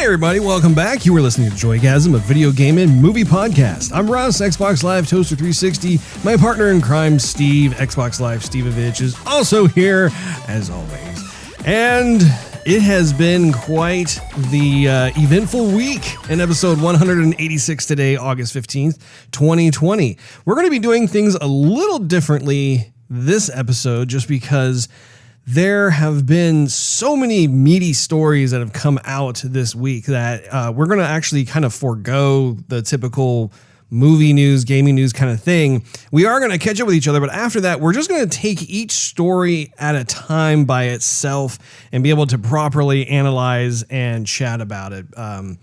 Hey everybody, welcome back. You were listening to Joygasm, a video game and movie podcast. I'm Russ, Xbox Live Toaster 360. My partner in crime, Steve, Xbox Live Stevevich, is also here, as always. And it has been quite the eventful week in episode 186 today, August 15th, 2020. We're going to be doing things a little differently this episode just because there have been so many meaty stories that have come out this week that we're going to actually kind of forego the typical movie news, gaming news kind of thing. We are going to catch up with each other, but after that, we're just going to take each story at a time by itself and be able to properly analyze and chat about it. To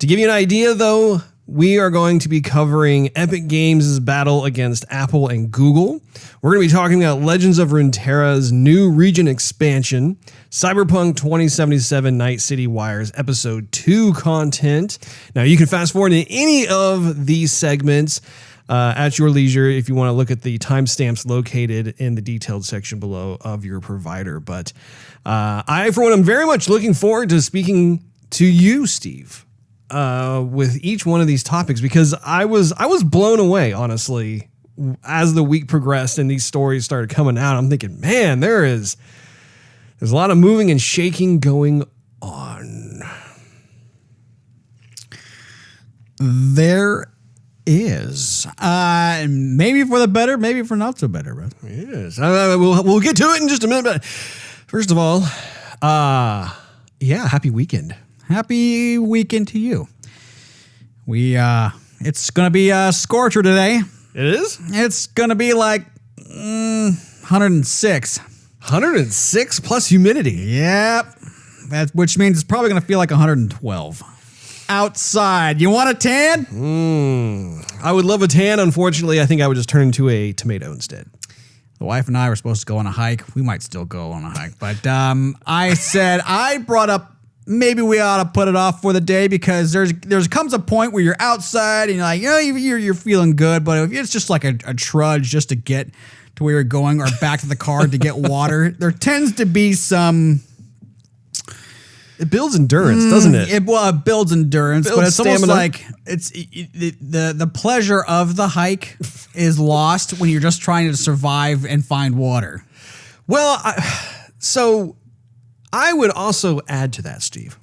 give you an idea, though, we are going to be covering Epic Games' battle against Apple and Google. We're going to be talking about Legends of Runeterra's New Region expansion, Cyberpunk 2077 Night City Wires Episode 2 content. Now, you can fast forward to any of these segments at your leisure if you want to look at the timestamps located in the detailed section below of your provider. But I, for one, am very much looking forward to speaking to you, Steve, with each one of these topics, because I was blown away, honestly, as the week progressed and these stories started coming out. I'm thinking, man, there's a lot of moving and shaking going on. There is. Maybe for the better, maybe for not so better, right? Yes. We'll get to it in just a minute, but first of all, happy weekend. Happy weekend to you. It's going to be a scorcher today. It is? It's going to be like 106. 106 plus humidity. Yep. Which means it's probably going to feel like 112. Outside. You want a tan? I would love a tan. Unfortunately, I think I would just turn into a tomato instead. The wife and I were supposed to go on a hike. We might still go on a hike. But I brought up maybe we ought to put it off for the day, because there comes a point where you're outside and you're like, you're feeling good, but if it's just like a trudge just to get to where you're going or back to the car to get water, there tends to be some. It builds endurance, doesn't it? It builds endurance, but it's stamina. almost like the pleasure of the hike is lost when you're just trying to survive and find water. Well, so I would also add to that, Steve,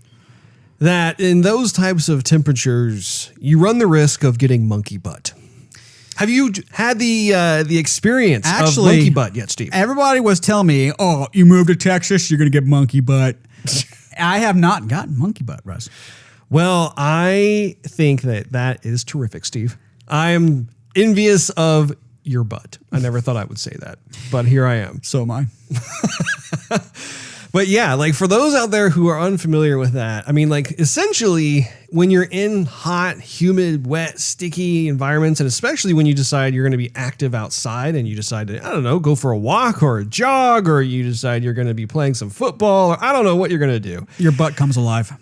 that in those types of temperatures, you run the risk of getting monkey butt. Have you had the experience of monkey butt yet, Steve? Everybody was telling me, oh, you moved to Texas, you're going to get monkey butt. I have not gotten monkey butt, Russ. Well, I think that is terrific, Steve. I am envious of your butt. I never thought I would say that, but here I am. So am I. But yeah, like for those out there who are unfamiliar with that, I mean, like essentially when you're in hot, humid, wet, sticky environments, and especially when you decide you're going to be active outside and you decide to, I don't know, go for a walk or a jog, or you decide you're going to be playing some football, or I don't know what you're going to do. Your butt comes alive.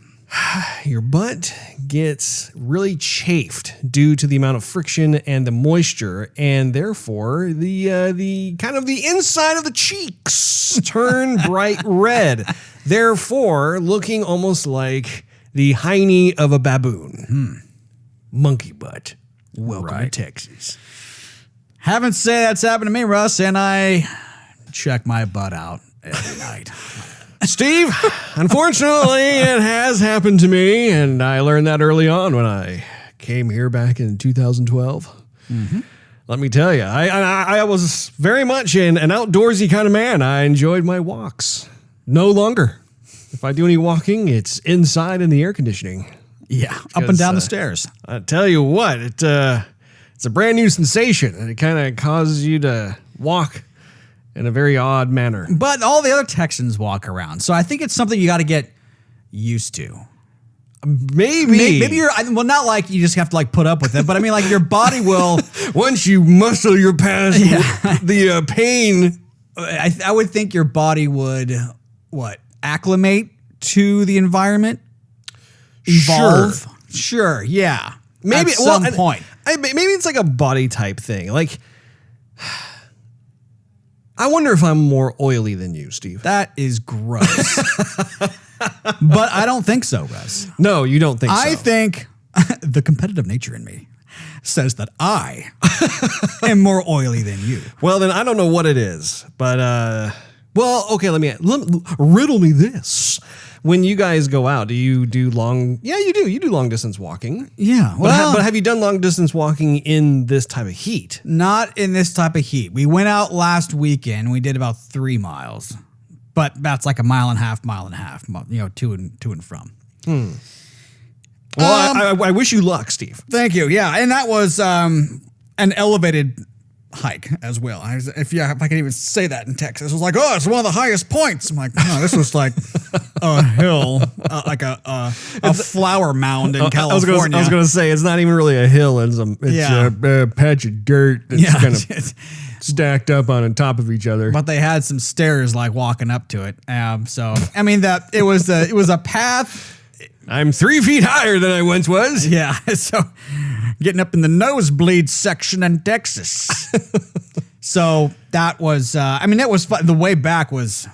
Your butt gets really chafed due to the amount of friction and the moisture, and therefore the kind of the inside of the cheeks turn bright red, therefore looking almost like the hiney of a baboon. Monkey butt. Welcome to Texas. Haven't said that's happened to me, Russ, and I check my butt out every night. Steve, unfortunately, it has happened to me, and I learned that early on when I came here back in 2012. Let me tell you, I was very much an outdoorsy kind of man. I enjoyed my walks. No longer. If I do any walking, it's inside in the air conditioning. Yeah, up and down the stairs. I tell you what, it's a brand new sensation, and it kind of causes you to walk in a very odd manner. But all the other Texans walk around, so I think it's something you got to get used to. Maybe you're, well, not like you just have to like put up with it, but I mean like your body will. Once you muscle your past the pain. I would think your body would, acclimate to the environment? Evolve? Sure, yeah. Maybe at some point. Maybe it's like a body type thing. Like, I wonder if I'm more oily than you, Steve. That is gross. But I don't think so, Russ. No, you don't think so. I think the competitive nature in me says that I am more oily than you. Well, then I don't know what it is, but well, okay. Let me riddle me this. When you guys go out, do you do long? Yeah, you do. You do long distance walking. Yeah. But have you done long distance walking in this type of heat? Not in this type of heat. We went out last weekend. We did about 3 miles, but that's like a mile and a half, you know, to and from. Well, I wish you luck, Steve. Thank you. Yeah. And that was an elevated hike as well. If I can even say that in Texas, it was like, oh, it's one of the highest points. I'm like, no, this was like a hill, like a flower mound in California. I was going to say, it's not even really a hill. It's a patch of dirt that's kind of stacked up on top of each other. But they had some stairs like walking up to it. So, I mean, it was a path. I'm 3 feet higher than I once was. Yeah. So getting up in the nosebleed section in Texas. So that was, I mean, that was fun. The way back was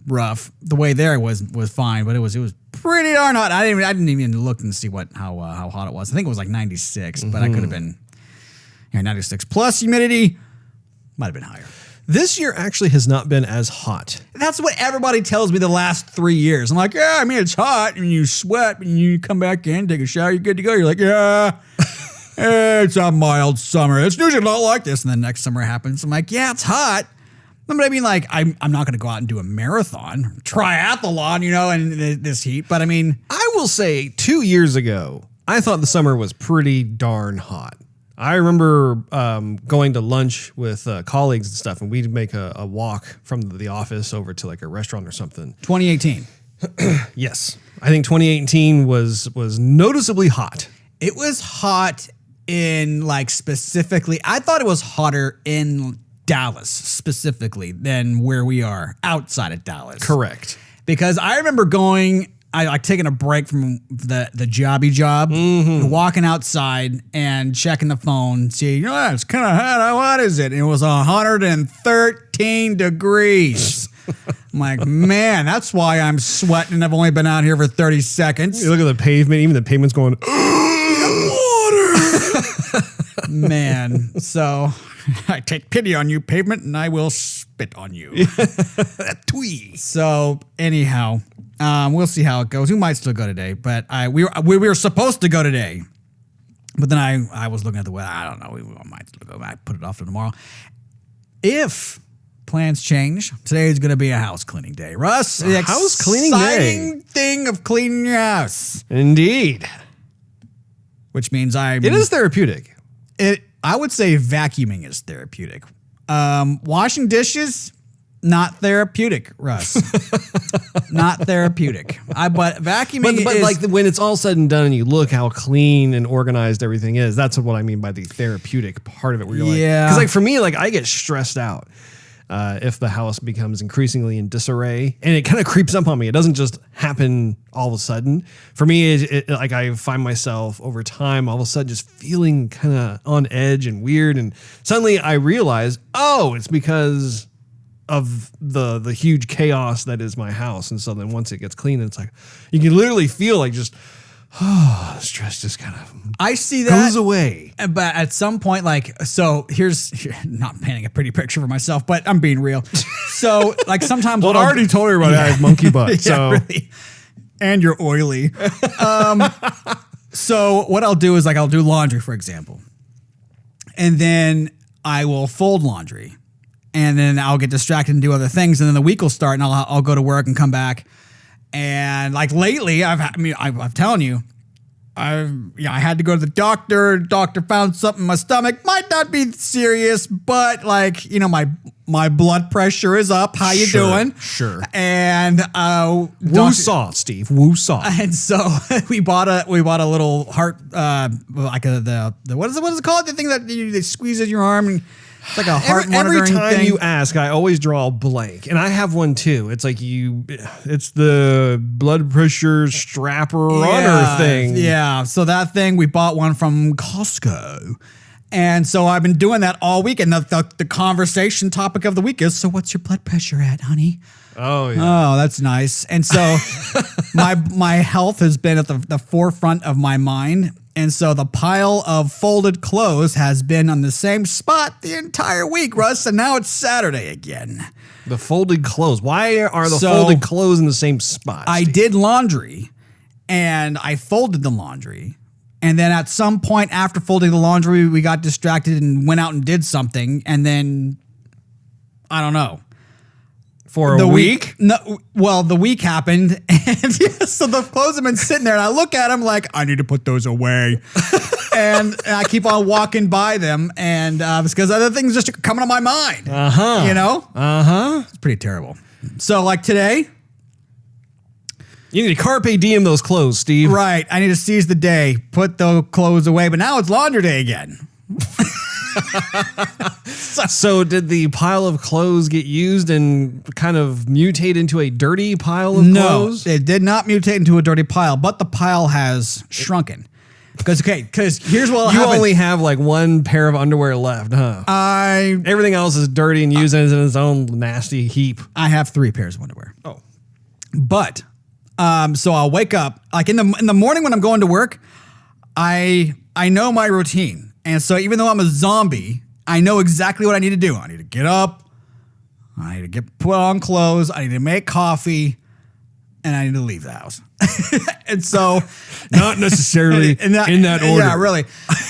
rough. The way there was fine, but it was pretty darn hot. I didn't even look and see how hot it was. I think it was like 96, but I could have been 96 plus humidity. Might have been higher. This year actually has not been as hot. That's what everybody tells me the last 3 years. I'm like, yeah, I mean, it's hot, and you sweat, and you come back in, take a shower, you're good to go. You're like, yeah, it's a mild summer. It's usually not like this. And then next summer happens. I'm like, yeah, it's hot. But I mean, like, I'm not going to go out and do a marathon, triathlon, you know, in this heat. But I mean, I will say 2 years ago, I thought the summer was pretty darn hot. I remember going to lunch with colleagues and stuff, and we'd make a walk from the office over to like a restaurant or something. 2018. Yes. I think 2018 was noticeably hot. It was hot in like specifically, I thought it was hotter in Dallas specifically than where we are outside of Dallas. Correct. Because I remember I like taking a break from the jobby job, walking outside and checking the phone, see, it's kind of hot. What is it? And it was 113 degrees. I'm like, man, that's why I'm sweating and I've only been out here for 30 seconds. You look at the pavement, even the pavement's going, water. Man, so I take pity on you, pavement, and I will spit on you. Twee. So anyhow, we'll see how it goes. We might still go today, but we were supposed to go today. But then I was looking at the weather. I don't know. We might still go. I put it off to tomorrow. If plans change, today is going to be a house cleaning day. Russ, the house cleaning day. Exciting thing of cleaning your house. Indeed. Which means it is therapeutic. I would say vacuuming is therapeutic. Washing dishes, not therapeutic, Russ. Not therapeutic. But vacuuming but is... like when it's all said and done and you look how clean and organized everything is, that's what I mean by the therapeutic part of it. Where you're because like for me, like I get stressed out if the house becomes increasingly in disarray, and it kind of creeps up on me. It doesn't just happen all of a sudden. For me, it like I find myself over time all of a sudden just feeling kind of on edge and weird, and suddenly I realize, oh, it's because of the huge chaos that is my house. And so then once it gets clean, it's like you can literally feel like just stress just kind of I see that goes away. But at some point, like, so here's not painting a pretty picture for myself, but I'm being real. So like sometimes I already told everybody I have monkey butt. So really. And you're oily. So what I'll do is like I'll do laundry, for example, and then I will fold laundry. And then I'll get distracted and do other things. And then the week will start and I'll go to work and come back. And like lately, I'm telling you, I had to go to the doctor. Doctor found something in my stomach. Might not be serious, but like, my blood pressure is up. How you doing? Sure. And woo-saw, Steve. Woo-saw. And so we bought a little heart, like the what is it called? The thing that they squeeze in your arm and it's like a heart monitoring thing. Every time you ask, I always draw a blank, and I have one too. It's like it's the blood pressure strapper runner thing. Yeah. So that thing, we bought one from Costco, And so I've been doing that all week. And the conversation topic of the week is, so what's your blood pressure at, honey? Oh, yeah. Oh, that's nice. And so my health has been at the forefront of my mind. And so the pile of folded clothes has been on the same spot the entire week, Russ. And now it's Saturday again. The folded clothes. Why are the folded clothes in the same spot, I did laundry and I folded the laundry. And then at some point after folding the laundry, we got distracted and went out and did something. And then, I don't know. For a week? No, well, the week happened. And so the clothes have been sitting there. And I look at them like, I need to put those away. and I keep on walking by them. And it's because other things just coming to my mind. Uh-huh. You know? Uh-huh. It's pretty terrible. So like today... You need to carpe diem those clothes, Steve. Right. I need to seize the day, put the clothes away, but now it's laundry day again. So did the pile of clothes get used and kind of mutate into a dirty pile of clothes? No, it did not mutate into a dirty pile, but the pile has shrunken. Because here's what you only have like one pair of underwear left, huh? Everything else is dirty and used in its own nasty heap. I have 3 pairs of underwear. Oh. But... so I'll wake up like in the morning when I'm going to work. I know my routine, and so even though I'm a zombie, I know exactly what I need to do. I need to get up, I need to put on clothes, I need to make coffee, and I need to leave the house. And so, not necessarily in that order. Yeah, really.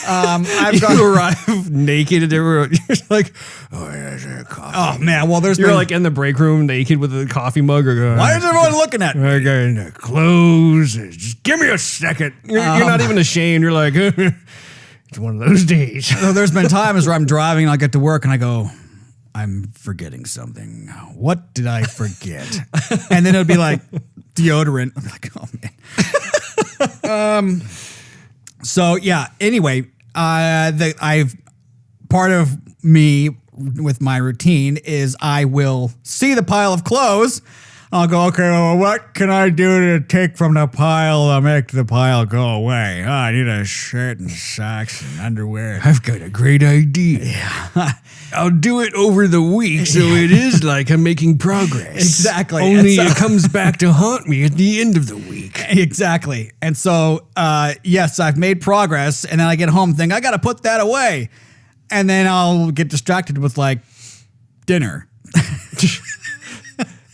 You arrive naked and everyone. You're like, oh yeah, there's coffee. Oh man, well you're like in the break room naked with a coffee mug. Or why is everyone looking at me? I got in the clothes. Just give me a second. You're not even ashamed. You're like, it's one of those days. So there's been times where I'm driving and I get to work and I go, I'm forgetting something. What did I forget? And then it would be like deodorant. I'm like, oh man. So yeah. Anyway, part of me with my routine is I will see the pile of clothes. I'll go, okay, well, what can I do to take from the pile to make the pile go away? Oh, I need a shirt and socks and underwear. I've got a great idea. Yeah. I'll do it over the week so it is like I'm making progress. Exactly. Only it comes back to haunt me at the end of the week. Exactly. And so, yes, I've made progress, and then I get home thinking, I got to put that away. And then I'll get distracted with, like, dinner.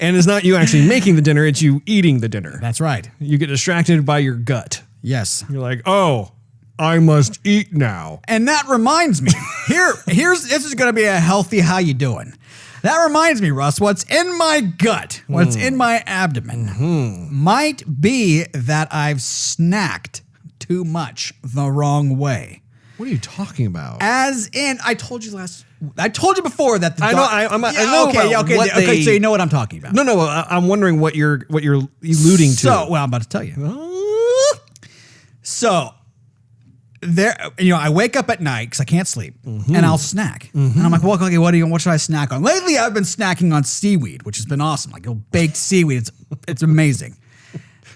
And it's not you actually making the dinner, it's you eating the dinner. That's right. You get distracted by your gut. Yes. You're like, oh, I must eat now. And that reminds me, this is going to be a healthy how you doing. That reminds me, Russ, what's in my gut, what's in my abdomen might be that I've snacked too much the wrong way. What are you talking about? As in, I told you before that the okay, so you know what I'm talking about. No, I'm wondering what you're alluding to. So, well, I'm about to tell you. So, I wake up at night because I can't sleep, and I'll snack. And I'm like, well, okay, what should I snack on? Lately, I've been snacking on seaweed, which has been awesome. Like baked seaweed, it's amazing.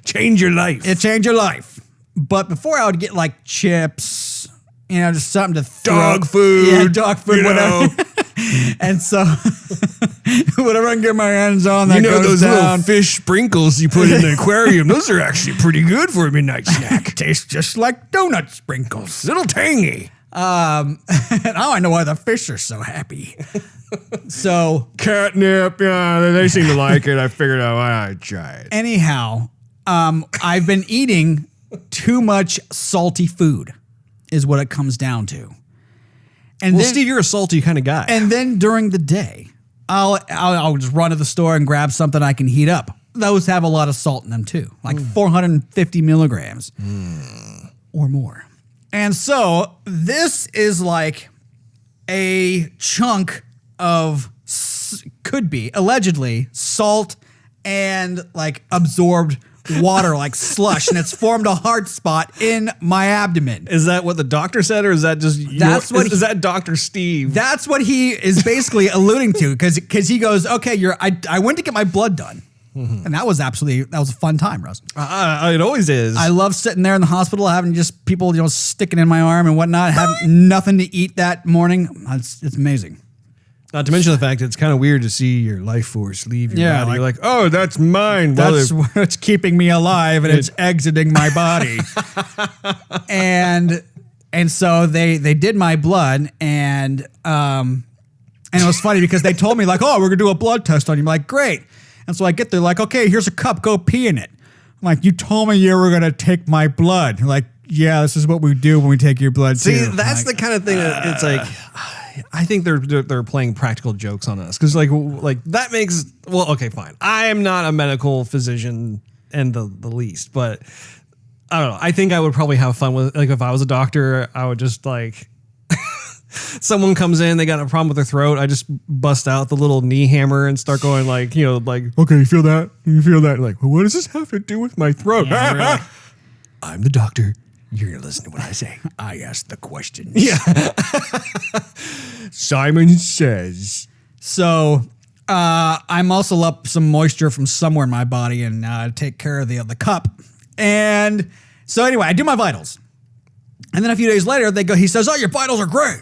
Change your life. It changed your life. But before I would get like chips, just something to throw. Dog food. Yeah, dog food, whatever. And so, whatever I can get my hands on, that goes those down. little fish sprinkles you put in the aquarium, those are actually pretty good for a midnight snack. Tastes just like donut sprinkles. Little tangy. Now I know why the fish are so happy. So catnip, yeah, they seem to like it. I figured out why I'd try it. Anyhow, I've been eating too much salty food, is what it comes down to. And well, Steve, you're a salty kind of guy. And then during the day, I'll just run to the store and grab something I can heat up. Those have a lot of salt in them too, like 450 milligrams or more. And so this is like a chunk of, could be, allegedly, salt and like absorbed water, like slush, and it's formed a hard spot in my abdomen. Is that what the doctor said, or is that just is that Dr. Steve? That's what he is basically alluding to, because he goes, okay, I went to get my blood done, And that was a fun time, Russ. It always is. I love sitting there in the hospital, having just people, sticking in my arm and whatnot, having nothing to eat that morning. It's amazing. Not to mention the fact that it's kind of weird to see your life force leave your body. You're like, oh, that's mine. That's what's keeping me alive, and it's exiting my body. and so they did my blood, and it was funny because they told me like, oh, we're gonna do a blood test on you. I'm like, great. And so I get there like, okay, here's a cup, go pee in it. I'm like, you told me you were gonna take my blood. They're like, yeah, this is what we do when we take your blood. See, too. that's the kind of thing that it's like. I think they're playing practical jokes on us because like that makes okay, fine. I am not a medical physician in the least, but I don't know. I think I would probably have fun with like if I was a doctor, I would just like someone comes in, they got a problem with their throat, I just bust out the little knee hammer and start going like okay, you feel that? You feel that? Like, well, what does this have to do with my throat? Yeah, really. I'm the doctor. You're going to listen to what I say. I ask the questions. Yeah. Simon says. So I muscle up some moisture from somewhere in my body and take care of the cup. And so anyway, I do my vitals. And then a few days later, he says, oh, your vitals are great.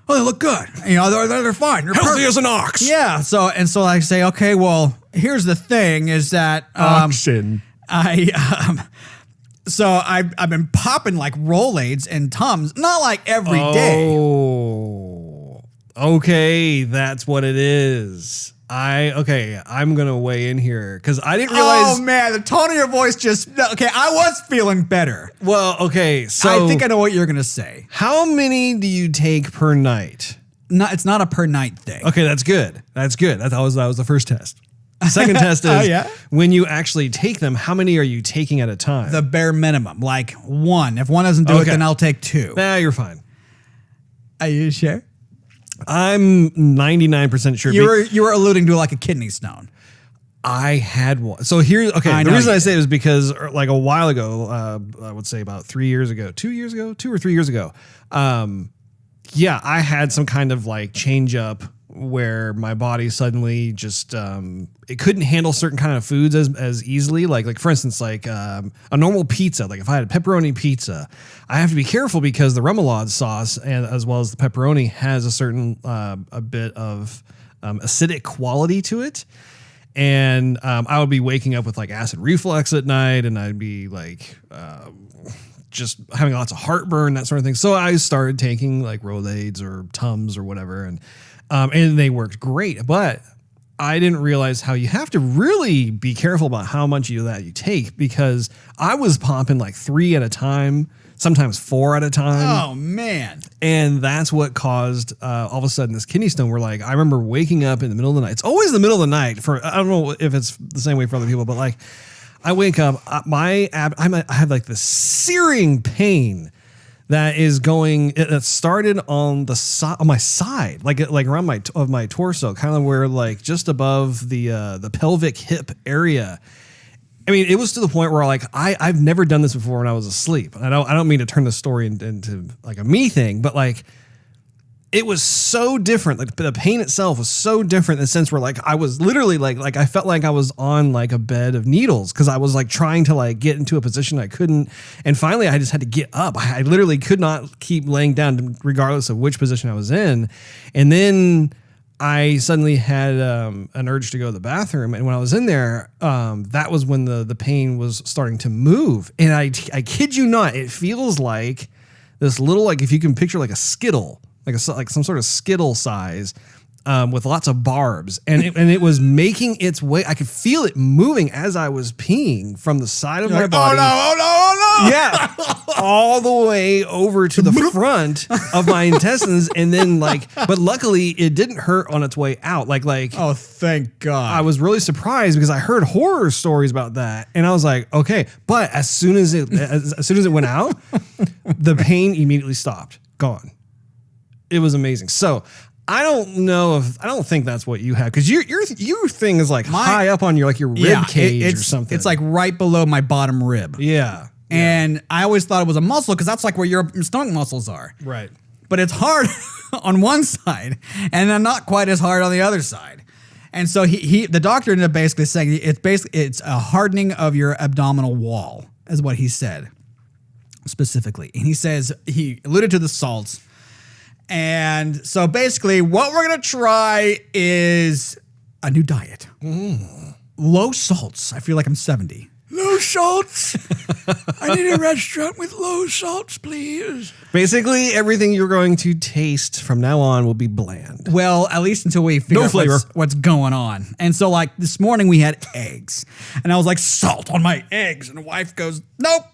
Oh, they look good. They're fine. You're healthy as an ox. Yeah. So I say, okay, well, here's the thing is that oxen. So I've been popping like Rolaids and Tums, not like every day. Oh, okay, that's what it is. I'm gonna weigh in here because I didn't realize. Oh man, the tone of your voice I was feeling better. Well, okay, so I think I know what you're gonna say. How many do you take per night? It's not a per night thing. Okay, that's good. That was the first test. The second test is when you actually take them, how many are you taking at a time? The bare minimum, like one. If one doesn't do it, then I'll take two. Nah, you're fine. Are you sure? I'm 99% sure. You were alluding to like a kidney stone. I had one. So here's the reason I say it is because like a while ago, I would say about 2 or 3 years ago. I had some kind of like change up where my body suddenly just it couldn't handle certain kind of foods as easily. Like for instance, like a normal pizza. Like if I had a pepperoni pizza, I have to be careful because the remoulade sauce and as well as the pepperoni has a certain a bit of acidic quality to it. And I would be waking up with like acid reflux at night, and I'd be like just having lots of heartburn, that sort of thing. So I started taking like Rolaids or Tums or whatever, and they worked great. But I didn't realize how you have to really be careful about how much you take, because I was popping like 3 at a time, sometimes 4 at a time. Oh man. And that's what caused all of a sudden this kidney stone where like I remember waking up in the middle of the night. It's always the middle of the night I don't know if it's the same way for other people, but like I wake up, I have like this searing pain that is going. It started on the side, on my side, like around my torso, kind of where like just above the pelvic hip area. I mean, it was to the point where like I've never done this before when I was asleep. I don't mean to turn the story into like a me thing, but like it was so different. Like the pain itself was so different in the sense where like I was literally like I felt like I was on like a bed of needles because I was like trying to like get into a position I couldn't. And finally I just had to get up. I literally could not keep laying down regardless of which position I was in. And then I suddenly had an urge to go to the bathroom. And when I was in there, that was when the pain was starting to move. And I kid you not, it feels like this little, like if you can picture like a Skittle, like some sort of Skittle size, with lots of barbs, and it was making its way. I could feel it moving as I was peeing from the side of my body. Oh no! Yeah, all the way over to the front of my intestines, and then but luckily it didn't hurt on its way out. Like oh, thank God! I was really surprised because I heard horror stories about that, and I was like, okay. But as soon as it went out, the pain immediately stopped, gone. It was amazing. So I don't think that's what you have, because your thing is like high up on your rib cage or something. It's like right below my bottom rib. Yeah. And I always thought it was a muscle because that's like where your stomach muscles are. Right. But it's hard on one side and then not quite as hard on the other side. And so the doctor ended up basically saying it's a hardening of your abdominal wall, is what he said specifically. And he says he alluded to the salts. And so basically what we're going to try is a new diet. Low salts. I feel like I'm 70. Low salts. I need a restaurant with low salts, please. Basically, everything you're going to taste from now on will be bland. Well, at least until we figure out what's going on. And so, like, this morning we had eggs. And I was like, salt on my eggs. And the wife goes, nope,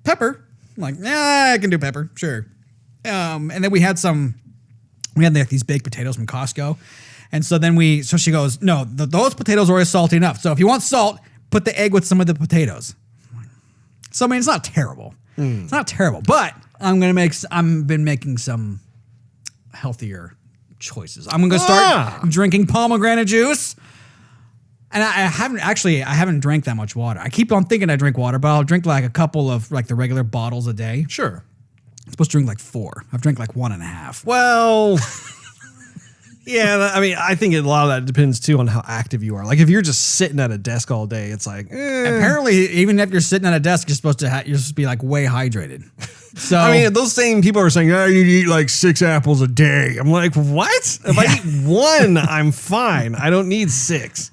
pepper. I'm like, yeah, I can do pepper, sure. And then we had like these baked potatoes from Costco. And so then so she goes, no, those potatoes are already salty enough. So if you want salt, put the egg with some of the potatoes. So I mean, it's not terrible. It's not terrible, but I've been making some healthier choices. I'm gonna start drinking pomegranate juice, and I haven't drank that much water. I keep on thinking I drink water, but I'll drink like a couple of like the regular bottles a day. Sure, I'm supposed to drink like 4. I've drank like 1.5. Well. Yeah, I mean, I think a lot of that depends too on how active you are. Like if you're just sitting at a desk all day, it's like apparently even if you're sitting at a desk, you're supposed to be like way hydrated. So I mean, those same people are saying, "I need to eat like 6 apples a day." I'm like, what? If I eat 1, I'm fine. I don't need 6.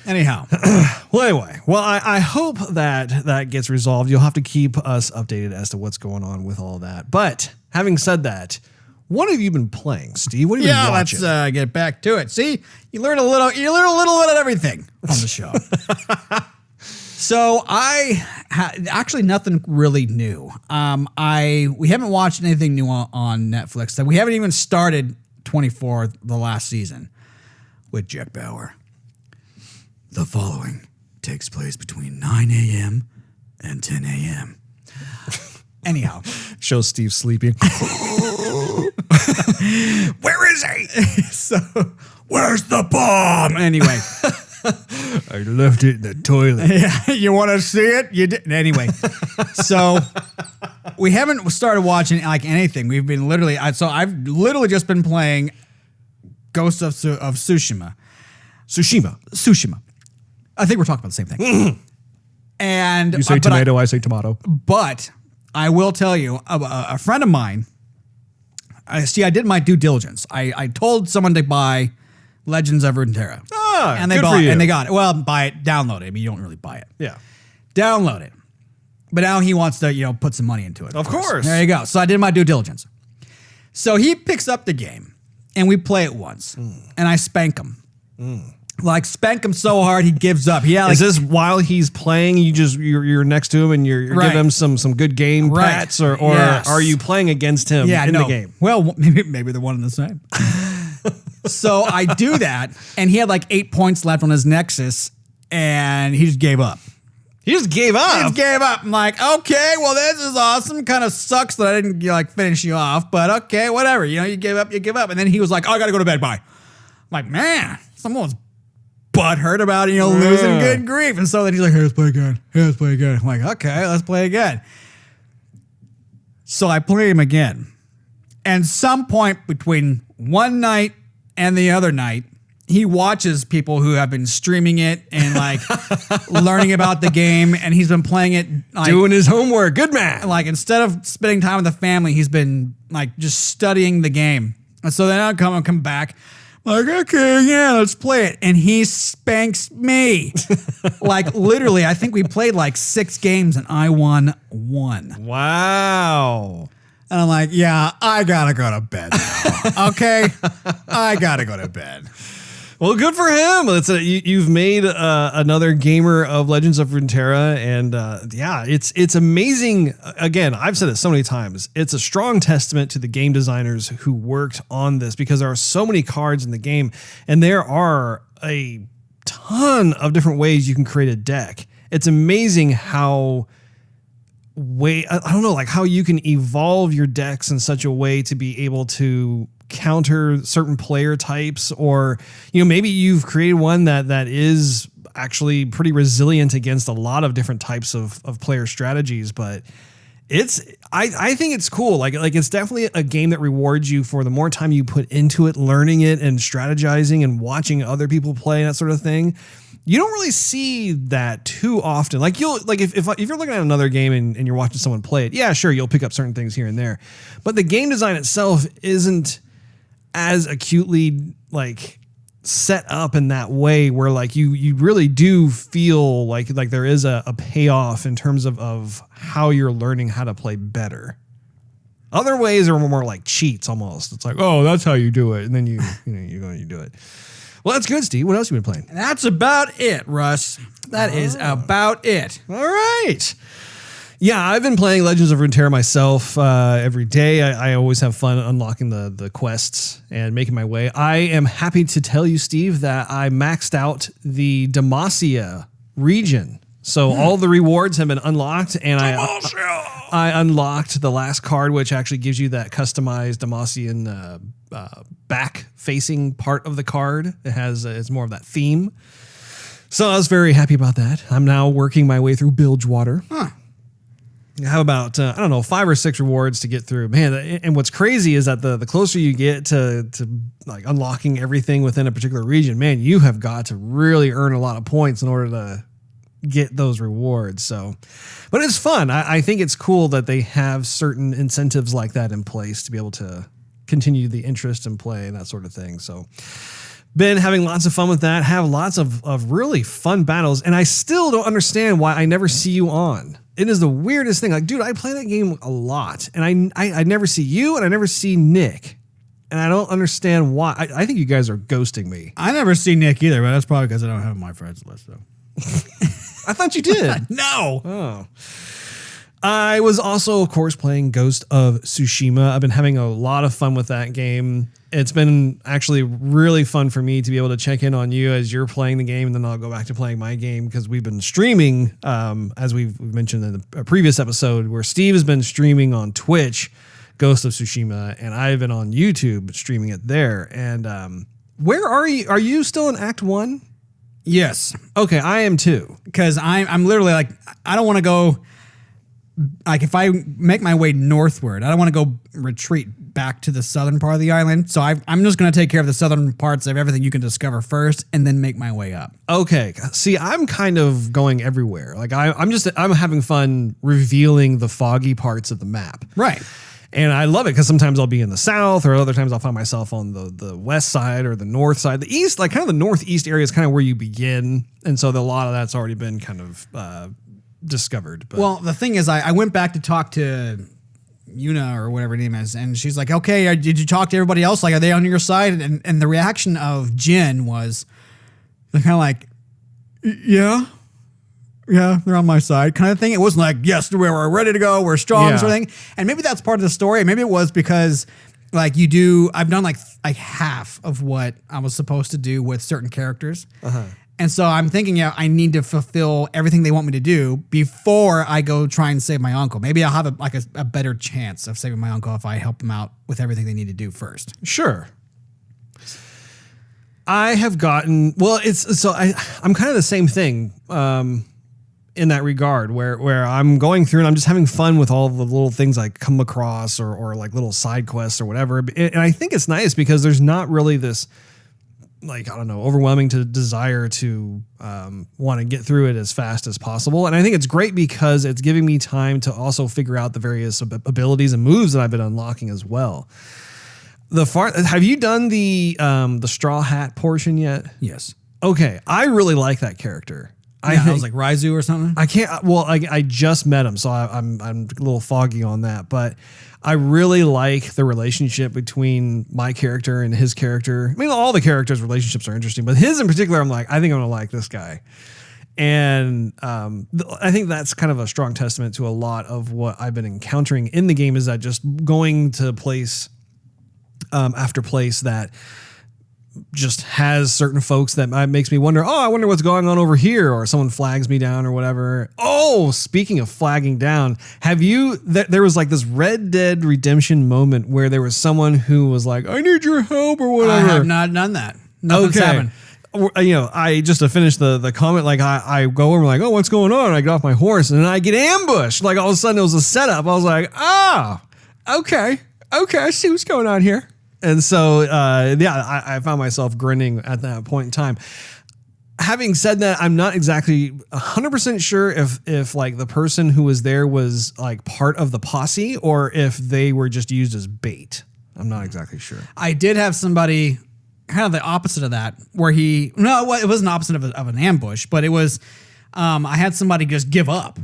Anyhow, I hope that gets resolved. You'll have to keep us updated as to what's going on with all that. But having said that. What have you been playing, Steve? What have you been watching? Let's get back to it. See, you learn a little bit of everything on the show. So actually nothing really new. We haven't watched anything new on Netflix. So we haven't even started 24, the last season, with Jack Bauer. The following takes place between 9 a.m. and 10 a.m. Anyhow. Shows Steve sleeping. Where is he? So, where's the bomb? Anyway. I left it in the toilet. Yeah, you want to see it? You didn't. Anyway. So, we haven't started watching like anything. We've been I've literally just been playing Ghost of Tsushima. Tsushima. I think we're talking about the same thing. And you say tomato, I say tomato. But I will tell you, a friend of mine, I did my due diligence. I told someone to buy Legends of Runeterra. And they bought it. And they got it. Well, buy it, download it. I mean, you don't really buy it. Yeah. Download it. But now he wants to, put some money into it. Of course. There you go. So I did my due diligence. So he picks up the game, and we play it once, and I spank him. Like spank him so hard he gives up. Is this while he's playing? You're next to him and you're giving him some good game pats, or yes. Are you playing against him in the game? Well, maybe they're one and the same. So I do that, and he had like 8 points left on his Nexus, and he just gave up. He just gave up. I'm like, okay, well, this is awesome. Kind of sucks that I didn't finish you off, but okay, whatever. You give up. And then he was like, oh, I got to go to bed. Bye. I'm like, man, someone's butthurt about losing. Good grief. And so then he's like, hey, let's play again. I'm like, okay, let's play again. So I play him again. And some point between one night and the other night, he watches people who have been streaming it and like learning about the game, and he's been playing it, like, doing his homework. Good man. Like instead of spending time with the family, he's been like just studying the game. And so then I'll come back. Like, okay, yeah, let's play it. And he spanks me. Like, literally, I think we played like 6 games and I won 1. Wow. And I'm like, yeah, I gotta go to bed now. Okay? I gotta go to bed. Well, good for him. You've made another gamer of Legends of Runeterra, and it's amazing. Again, I've said it so many times. It's a strong testament to the game designers who worked on this, because there are so many cards in the game, and there are a ton of different ways you can create a deck. It's amazing how how you can evolve your decks in such a way to be able to counter certain player types, or maybe you've created one that is actually pretty resilient against a lot of different types of player strategies. But I think it's cool. Like it's definitely a game that rewards you for the more time you put into it, learning it and strategizing and watching other people play and that sort of thing. You don't really see that too often. Like if you're looking at another game and you're watching someone play it, yeah, sure, you'll pick up certain things here and there. But the game design itself isn't as acutely like set up in that way where like you really do feel like there is a payoff in terms of how you're learning how to play better. Other ways are more like cheats almost. It's like, oh, that's how you do it. And then you go and you do it. Well, that's good, Steve. What else have you been playing? That's about it, Russ. That is about it. All right. Yeah, I've been playing Legends of Runeterra myself every day. I always have fun unlocking the quests and making my way. I am happy to tell you, Steve, that I maxed out the Demacia region. So all the rewards have been unlocked, and I unlocked the last card, which actually gives you that customized Demacian back-facing part of the card. It's more of that theme. So I was very happy about that. I'm now working my way through Bilgewater. How about, 5 or 6 rewards to get through. Man, and what's crazy is that the closer you get to like unlocking everything within a particular region, man, you have got to really earn a lot of points in order to get those rewards. So, but it's fun. I think it's cool that they have certain incentives like that in place to be able to continue the interest in play and that sort of thing. So been having lots of fun with that, have lots of really fun battles. And I still don't understand why I never see you on. It is the weirdest thing. Like, dude, I play that game a lot and I never see you and I never see Nick. And I don't understand why. I think you guys are ghosting me. I never see Nick either, but that's probably because I don't have my friends list though. I thought you did. No. Oh. I was also, of course, playing Ghost of Tsushima. I've been having a lot of fun with that game. It's been actually really fun for me to be able to check in on you as you're playing the game, and then I'll go back to playing my game because we've been streaming, as we've mentioned in a previous episode, where Steve has been streaming on Twitch, Ghost of Tsushima, and I've been on YouTube streaming it there. And where are you? Are you still in Act 1? Yes. Okay, I am too. Because I'm literally like, I don't want to go, like if I make my way northward, I don't want to go retreat back to the southern part of the island. So I'm just going to take care of the southern parts of everything you can discover first and then make my way up. Okay. See, I'm kind of going everywhere. Like I'm having fun revealing the foggy parts of the map. Right. And I love it because sometimes I'll be in the south or other times I'll find myself on the west side or the north side. The east, like kind of the northeast area is kind of where you begin. And so a lot of that's already been kind of discovered. But. Well, the thing is, I went back to talk to Yuna or whatever her name is, and she's like, okay, did you talk to everybody else? Like, are they on your side? And the reaction of Jin was kind of like, yeah, they're on my side kind of thing. It wasn't like, yes, we're ready to go, we're strong, sort of thing. And maybe that's part of the story. Maybe it was because like I've done like half of what I was supposed to do with certain characters. And so I'm thinking, I need to fulfill everything they want me to do before I go try and save my uncle. Maybe I'll have a better chance of saving my uncle if I help him out with everything they need to do first. Sure. I have gotten, I'm kind of the same thing in that regard where I'm going through and I'm just having fun with all the little things I come across or like little side quests or whatever. And I think it's nice because there's not really this, like, I don't know, overwhelming to desire to want to get through it as fast as possible. And I think it's great because it's giving me time to also figure out the various abilities and moves that I've been unlocking as well. Have you done the Straw Hat portion yet? Yes. Okay. I really like that character. I was like Raizu or something. I just met him, so I'm a little foggy on that, but I really like the relationship between my character and his character. I mean, all the characters' relationships are interesting, but his in particular, I'm like, I think I'm going to like this guy. And I think that's kind of a strong testament to a lot of what I've been encountering in the game is that just going to place after place that just has certain folks that makes me wonder, I wonder what's going on over here, or someone flags me down or whatever. Oh, speaking of flagging down, there was like this Red Dead Redemption moment where there was someone who was like, I need your help or whatever. I have not done that. Nothing's happened. I just to finish the comment, like I go over like, oh, what's going on? I get off my horse and then I get ambushed. Like all of a sudden it was a setup. I was like, okay, I see what's going on here. And so, I found myself grinning at that point in time. Having said that, I'm not exactly 100% sure if like the person who was there was like part of the posse or if they were just used as bait. I'm not exactly sure. I did have somebody kind of the opposite of that where it wasn't opposite of an ambush, but it was, I had somebody just give up.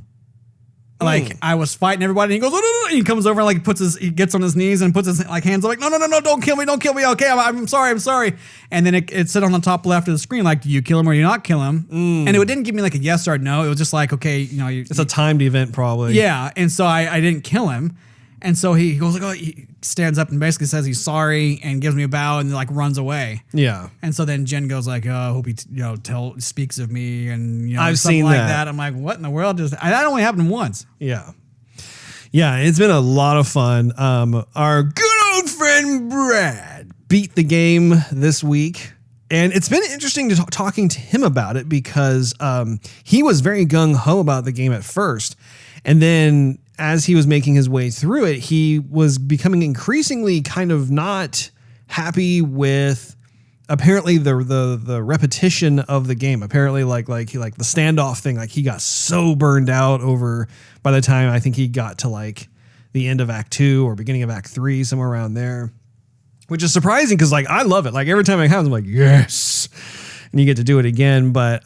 Like I was fighting everybody and he goes, no, and he comes over and like he gets on his knees and puts his like hands up like, no, don't kill me. Okay. I'm sorry. And then it said on the top left of the screen, like, do you kill him or do you not kill him? And it didn't give me like a yes or no. It was just like, okay, it's a timed event probably. Yeah. And so I didn't kill him. And so he goes like, he stands up and basically says he's sorry and gives me a bow and like runs away. Yeah. And so then Jen goes like, I hope he speaks of me and I've something seen like that. that. I'm like, what in the world? That only happened once. Yeah. Yeah, it's been a lot of fun. Our good old friend Brad beat the game this week. And it's been interesting talking to him about it because he was very gung-ho about the game at first. And then as he was making his way through it, he was becoming increasingly kind of not happy with apparently the repetition of the game. Apparently like the standoff thing, like he got so burned out over by the time I think he got to like the end of Act 2 or beginning of Act 3, somewhere around there, which is surprising because like I love it. Like every time it happens, I'm like, yes. And you get to do it again. But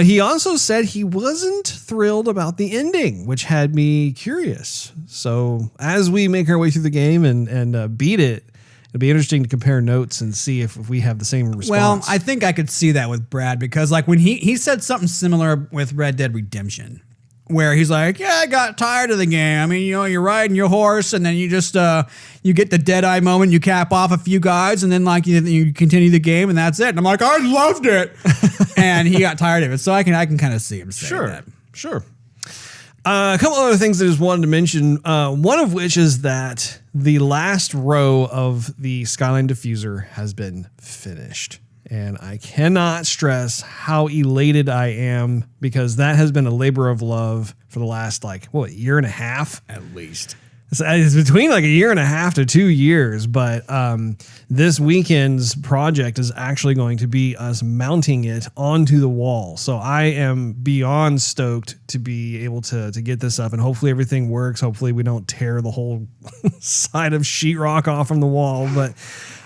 he also said he wasn't thrilled about the ending, which had me curious. So as we make our way through the game and beat it, it'll be interesting to compare notes and see if we have the same response. Well, I think I could see that with Brad because like when he said something similar with Red Dead Redemption, where he's like, yeah, I got tired of the game. I mean, you're riding your horse and then you just, you get the Deadeye moment, you cap off a few guys and then like you continue the game and that's it. And I'm like, I loved it. And he got tired of it. So I can kind of see him say that. Sure. A couple other things I just wanted to mention, one of which is that the last row of the Skyline diffuser has been finished. And I cannot stress how elated I am because that has been a labor of love for the last year and a half At least. It's between like a year and a half to 2 years, but this weekend's project is actually going to be us mounting it onto the wall. So I am beyond stoked to be able to get this up and hopefully everything works. Hopefully we don't tear the whole side of sheetrock off from the wall, but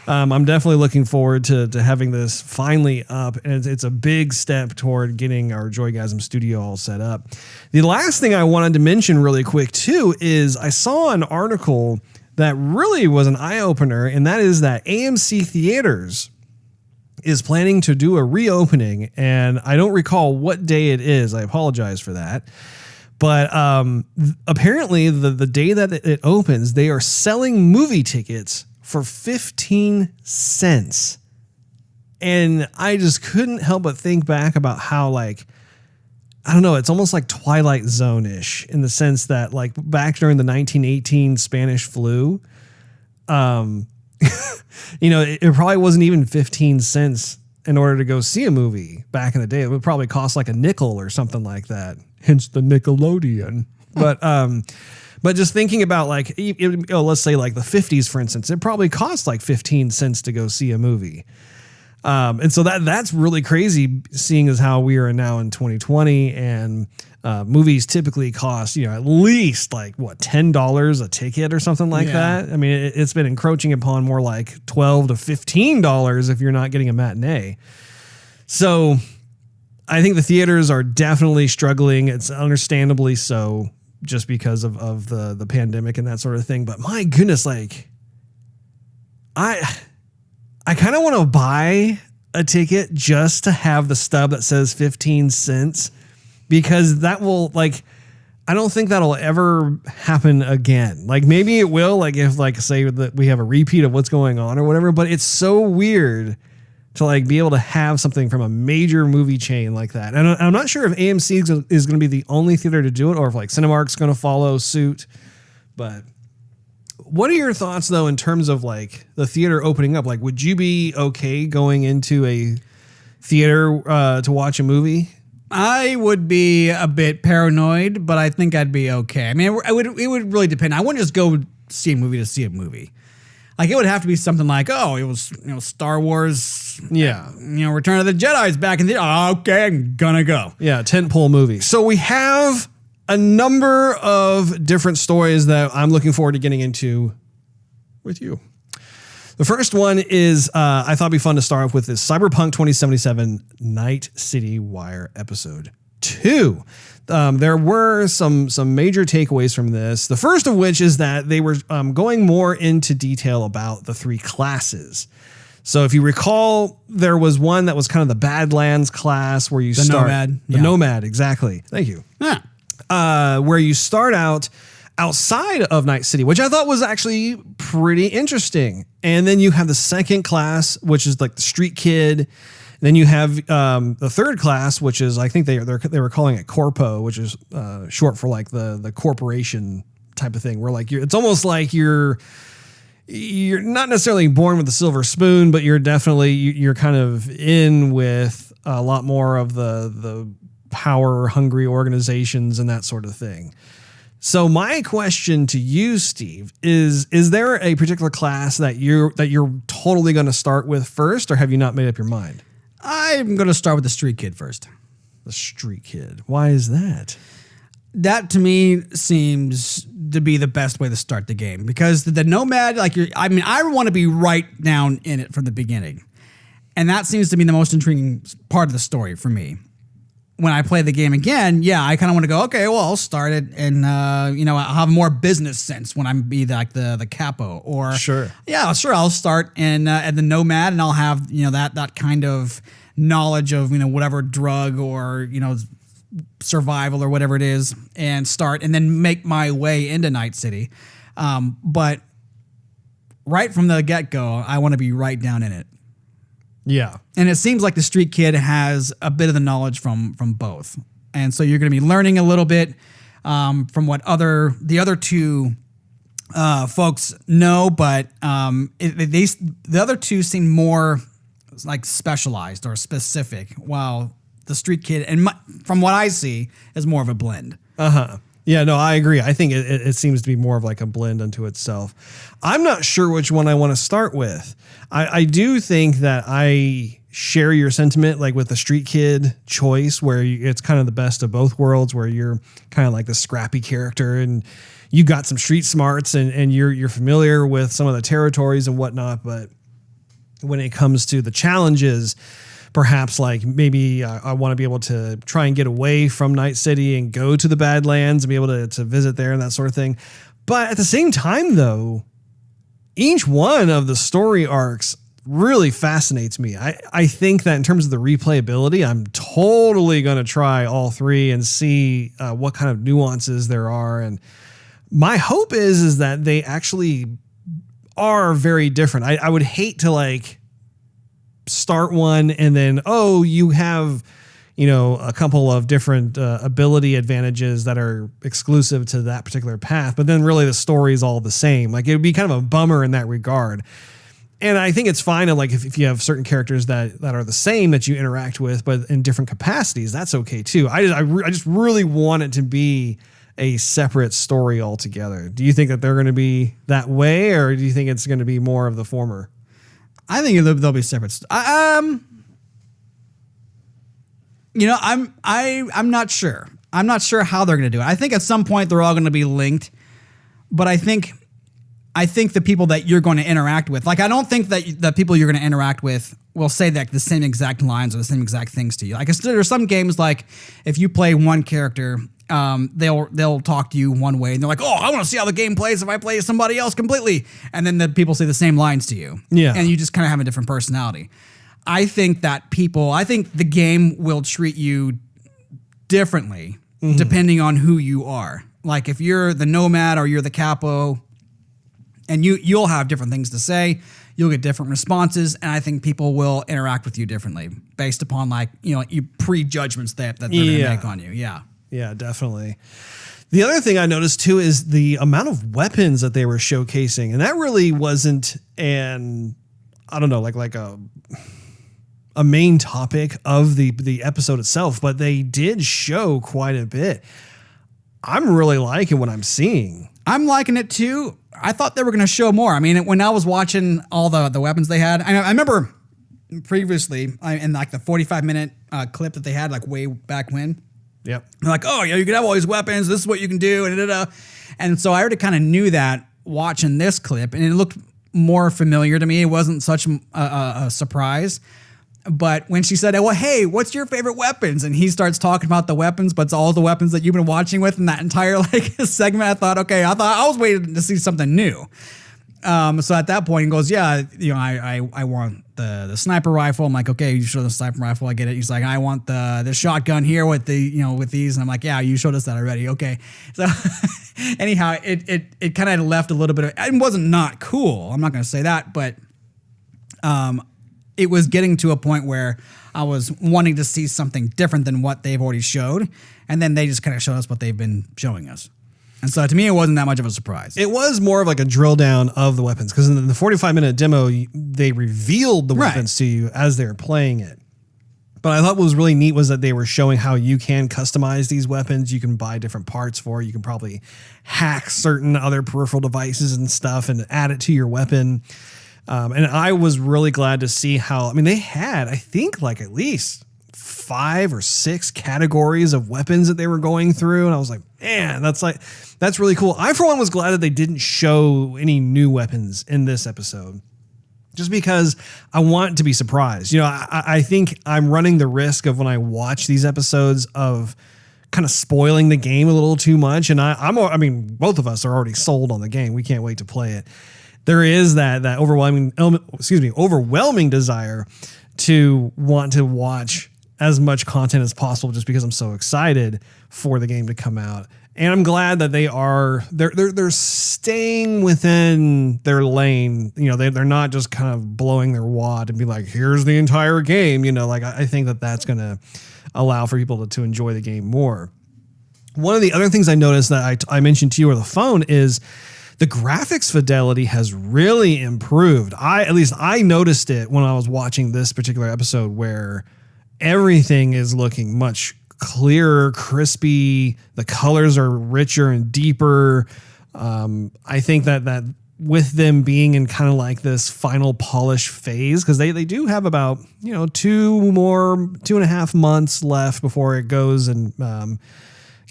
I'm definitely looking forward to having this finally up, and it's a big step toward getting our Joygasm studio all set up. The last thing I wanted to mention really quick too is I saw an article that really was an eye-opener, and that is that AMC Theaters is planning to do a reopening, and I don't recall what day it is. I apologize for that. But apparently the day that it opens, they are selling movie tickets for 15 cents. And I just couldn't help but think back about how, like, I don't know, it's almost like Twilight Zone-ish in the sense that, like, back during the 1918 Spanish flu, it probably wasn't even 15 cents in order to go see a movie back in the day. It would probably cost like a nickel or something like that. Hence the Nickelodeon. But just thinking about like, let's say like the 50s, for instance, it probably cost like 15 cents to go see a movie. And so that's really crazy, seeing as how we are now in 2020 and movies typically cost, at least like $10 a ticket or something like that. I mean, it's been encroaching upon more like $12 to $15 if you're not getting a matinee. So I think the theaters are definitely struggling. It's understandably so, just because of the pandemic and that sort of thing. But my goodness, like I kind of want to buy a ticket just to have the stub that says 15 cents, because that will, like, I don't think that'll ever happen again. Like maybe it will, like if like say that we have a repeat of what's going on or whatever, but it's so weird to like be able to have something from a major movie chain like that. And I'm not sure if AMC is going to be the only theater to do it or if like Cinemark's going to follow suit. But what are your thoughts though, in terms of like the theater opening up? Like, would you be okay going into a theater to watch a movie? I would be a bit paranoid, but I think I'd be okay. I mean, it would really depend. I wouldn't just go see a movie to see a movie. Like, it would have to be something like, oh, it was, Star Wars. Yeah. Return of the Jedi's back in the, okay, I'm gonna go. Yeah, tentpole movie. So we have a number of different stories that I'm looking forward to getting into with you. The first one is, I thought it'd be fun to start off with, is Cyberpunk 2077 Night City Wire Episode 2. There were some major takeaways from this. The first of which is that they were going more into detail about the 3 classes. So if you recall, there was one that was kind of the Badlands class where you start. Nomad. The Nomad, exactly. Thank you. Yeah. Where you start out outside of Night City, which I thought was actually pretty interesting. And then you have the second class, which is like the street kid. Then you have the third class, which is, I think they were calling it Corpo, which is short for like the corporation type of thing, where like it's almost like you're not necessarily born with a silver spoon, but you're definitely you're kind of in with a lot more of the power hungry organizations and that sort of thing. So my question to you, Steve, is there a particular class that you're totally going to start with first, or have you not made up your mind? I'm going to start with the street kid first. The street kid. Why is that? That to me seems to be the best way to start the game, because the Nomad, I want to be right down in it from the beginning. And that seems to be the most intriguing part of the story for me. When I play the game again, I kind of want to go, okay, well, I'll start it and, I'll have more business sense when I'm the capo, or sure. Yeah, sure. I'll start at the Nomad, and I'll have, that kind of knowledge of, whatever drug or, survival or whatever it is, and start and then make my way into Night City. But right from the get-go, I want to be right down in it. Yeah. And it seems like the street kid has a bit of the knowledge from both. And so you're going to be learning a little bit from what the other 2 folks know, but the other 2 seem more like specialized or specific, while the street kid, and from what I see, is more of a blend. Yeah, no, I agree. I think it seems to be more of like a blend unto itself. I'm not sure which one I want to start with. I do think that I share your sentiment, like with the street kid choice, where it's kind of the best of both worlds, where you're kind of like the scrappy character and you got some street smarts and you're familiar with some of the territories and whatnot. But when it comes to the challenges, perhaps like maybe I want to be able to try and get away from Night City and go to the Badlands and be able to visit there and that sort of thing. But at the same time, though, each one of the story arcs really fascinates me. I think that in terms of the replayability, I'm totally going to try all 3 and see what kind of nuances there are. And my hope is that they actually are very different. I would hate to start one and then, you have, a couple of different ability advantages that are exclusive to that particular path, but then really the story is all the same. Like, it would be kind of a bummer in that regard. And I think it's fine if you have certain characters that are the same that you interact with, but in different capacities, that's okay too. I just really want it to be a separate story altogether. Do you think that they're going to be that way, or do you think it's going to be more of the former? I think they'll be separate. I'm not sure. I'm not sure how they're going to do it. I think at some point they're all going to be linked, but I think the people that you're going to interact with, I don't think that the people you're going to interact with will say that the same exact lines or the same exact things to you. Like, there's some games, like if you play one character, they'll talk to you one way and they're like, oh, I want to see how the game plays if I play somebody else completely. And then the people say the same lines to you. Yeah. And you just kind of have a different personality. I think the game will treat you differently depending on who you are. Like, if you're the Nomad or you're the Capo, and you'll have different things to say, you'll get different responses, and I think people will interact with you differently based upon your prejudgments that they're going to make on you. Yeah. Yeah, definitely. The other thing I noticed too is the amount of weapons that they were showcasing, and that really wasn't a a main topic of the episode itself, but they did show quite a bit. I'm really liking what I'm seeing. I'm liking it too. I thought they were going to show more. I mean, when I was watching all the weapons they had, I remember previously in like the 45-minute clip that they had like way back when. Yep. They're like, oh, yeah, you can have all these weapons. This is what you can do. And so I already kind of knew that watching this clip, and it looked more familiar to me. It wasn't such a surprise. But when she said, well, hey, what's your favorite weapons? And he starts talking about the weapons, but it's all the weapons that you've been watching with in that entire like segment. I thought I was waiting to see something new. So at that point, he goes, yeah, I want the sniper rifle. I'm like, okay, you show the sniper rifle. I get it. He's like, I want the shotgun here with with these. And I'm like, yeah, you showed us that already. Okay. So anyhow, it kind of left a little bit of, it wasn't not cool. I'm not going to say that, but, it was getting to a point where I was wanting to see something different than what they've already showed. And then they just kind of showed us what they've been showing us. And so to me, it wasn't that much of a surprise. It was more of like a drill down of the weapons, because in the 45-minute demo, they revealed the weapons to you as they were playing it. But I thought what was really neat was that they were showing how you can customize these weapons. You can buy different parts for it. You can probably hack certain other peripheral devices and stuff and add it to your weapon. And I was really glad to see how, they had, I think, like at least 5 or 6 categories of weapons that they were going through. And I was like, man, that's really cool. I, for one, was glad that they didn't show any new weapons in this episode, just because I want to be surprised. I think I'm running the risk of, when I watch these episodes, of kind of spoiling the game a little too much. And both of us are already sold on the game. We can't wait to play it. There is that overwhelming desire to want to watch as much content as possible, just because I'm so excited for the game to come out. And I'm glad that they're staying within their lane. They're not just kind of blowing their wad and be like, here's the entire game. I think that that's going to allow for people to enjoy the game more. One of the other things I noticed that I mentioned to you over the phone is the graphics fidelity has really improved. At least I noticed it when I was watching this particular episode, where everything is looking much clearer, crispy. The colors are richer and deeper. I think that with them being in kind of like this final polish phase, because they do have about 2.5 months left before it goes and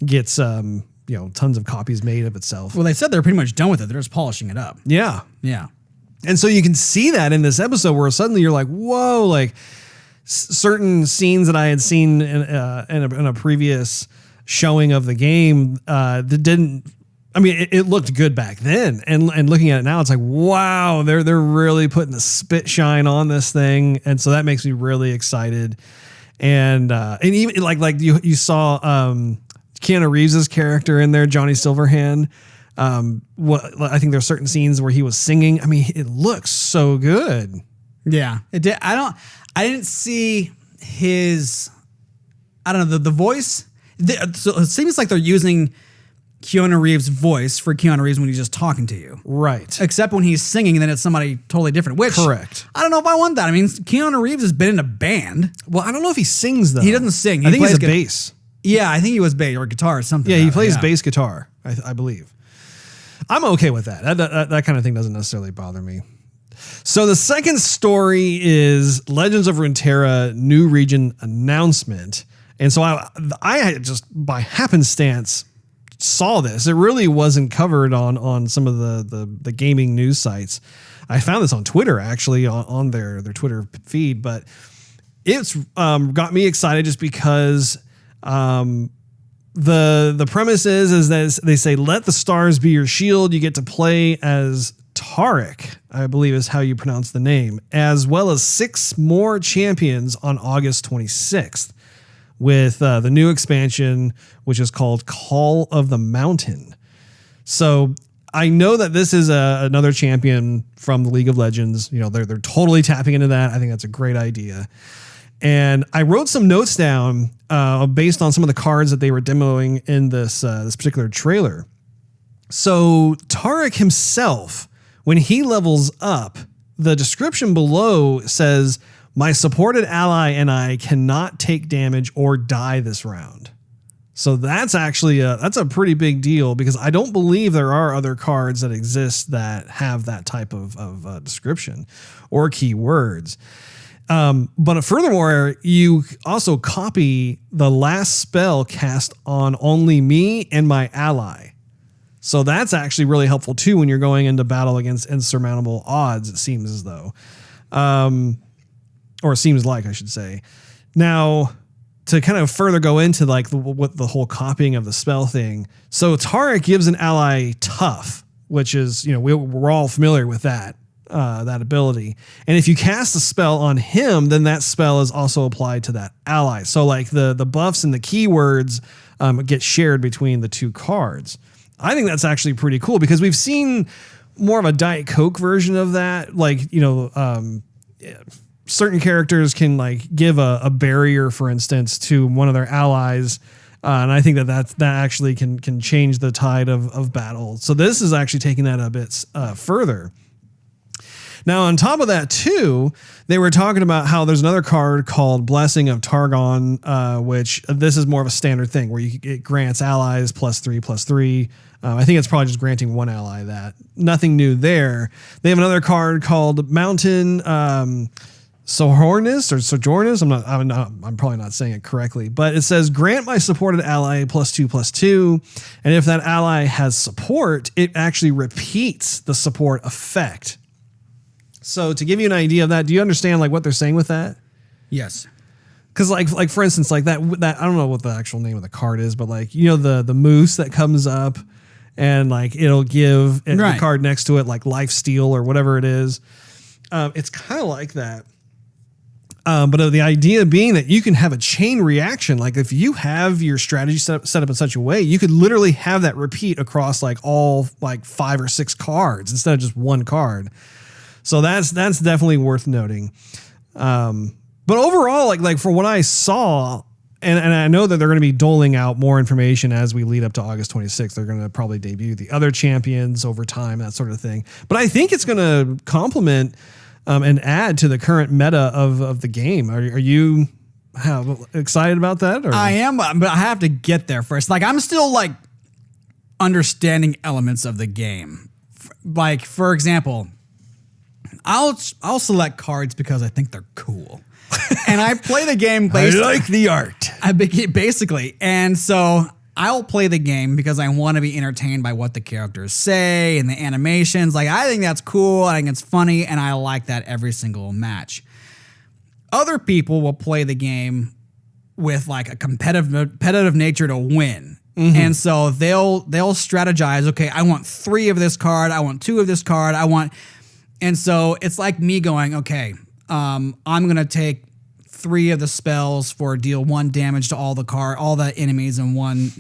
gets tons of copies made of itself. Well, they said they're pretty much done with it. They're just polishing it up. Yeah. Yeah. And so you can see that in this episode, where suddenly you're like, whoa, like certain scenes that I had seen in a previous showing of the game it looked good back then. And looking at it now, it's like, wow, they're really putting the spit shine on this thing. And so that makes me really excited. And even like you saw, Keanu Reeves' character in there, Johnny Silverhand. I think there's certain scenes where he was singing. It looks so good. Yeah, it did. I didn't see his, the voice. So it seems like they're using Keanu Reeves' voice for Keanu Reeves when he's just talking to you. Right. Except when he's singing, then it's somebody totally different. Which, correct. I don't know if I want that. Keanu Reeves has been in a band. Well, I don't know if he sings, though. He doesn't sing. I think he's a bass. Yeah, I think he was bass or guitar or something. Yeah, he plays bass guitar, I believe. I'm okay with that. That kind of thing doesn't necessarily bother me. So the second story is Legends of Runeterra New Region announcement. And so I just by happenstance saw this. It really wasn't covered on some of the gaming news sites. I found this on Twitter, actually, on their Twitter feed, but it's got me excited just because the premise is that they say, let the stars be your shield. You get to play as Tarek, I believe is how you pronounce the name, as well as 6 more champions on August 26th with the new expansion, which is called Call of the Mountain. So I know that this is another champion from the League of Legends. They're totally tapping into that. I think that's a great idea. And I wrote some notes down based on some of the cards that they were demoing in this particular trailer. So Tarek himself, when he levels up, the description below says My supported ally and I cannot take damage or die this round. So that's actually that's a pretty big deal because I don't believe there are other cards that exist that have that type of description or keywords. But furthermore, you also copy the last spell cast on only me and my ally. So that's actually really helpful too when you're going into battle against insurmountable odds, it seems as though. Or it seems like, I should say. Now, to kind of further go into like what the whole copying of the spell thing. So Tarek gives an ally tough, which is, we're all familiar with that ability. And if you cast a spell on him, then that spell is also applied to that ally. So like the buffs and the keywords get shared between the two cards. I think that's actually pretty cool because we've seen more of a Diet Coke version of that. Like, certain characters can like give a barrier, for instance, to one of their allies. And I think that actually can change the tide of battle. So this is actually taking that a bit further. Now, on top of that, too, they were talking about how there's another card called Blessing of Targon, which this is more of a standard thing where it grants allies +3/+3. I think it's probably just granting one ally that. Nothing new there. They have another card called Mountain Sojournus or Sojournus. I'm probably not saying it correctly, but it says grant my supported ally +2/+2. And if that ally has support, it actually repeats the support effect. So to give you an idea of that, do you understand like what they're saying with that? Yes. Because like for instance, like that I don't know what the actual name of the card is, but like the moose that comes up and like it'll give the card next to it like life steal or whatever it is. It's kind of like that. But the idea being that you can have a chain reaction. Like if you have your strategy set up in such a way, you could literally have that repeat across like all like 5 or 6 cards instead of just one card. So that's definitely worth noting. But overall, like for what I saw, and I know that they're going to be doling out more information as we lead up to August 26th. They're going to probably debut the other champions over time, that sort of thing. But I think it's going to complement and add to the current meta of the game. Are you excited about that? Or? I am, but I have to get there first. Like I'm still like understanding elements of the game. Like for example, I'll select cards because I think they're cool. And I play the game I like the art. Basically. And so I'll play the game because I want to be entertained by what the characters say and the animations. Like I think that's cool. I think it's funny. And I like that every single match. Other people will play the game with like a competitive nature to win. Mm-hmm. And so they'll strategize. Okay, I want 3 of this card. I want 2 of this card. And so it's like me going, okay, I'm going to take 3 of the spells for deal 1 damage to all the enemies and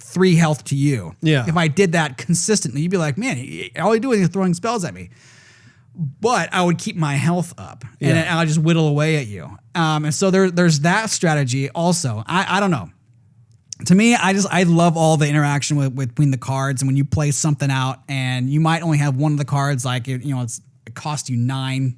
3 health to you. Yeah. If I did that consistently, you'd be like, man, all you're doing is throwing spells at me. But I would keep my health up and I'll just whittle away at you. And so there's that strategy also. I don't know. To me, I love all the interaction between the cards, and when you play something out and you might only have one of the cards, like it costs you 9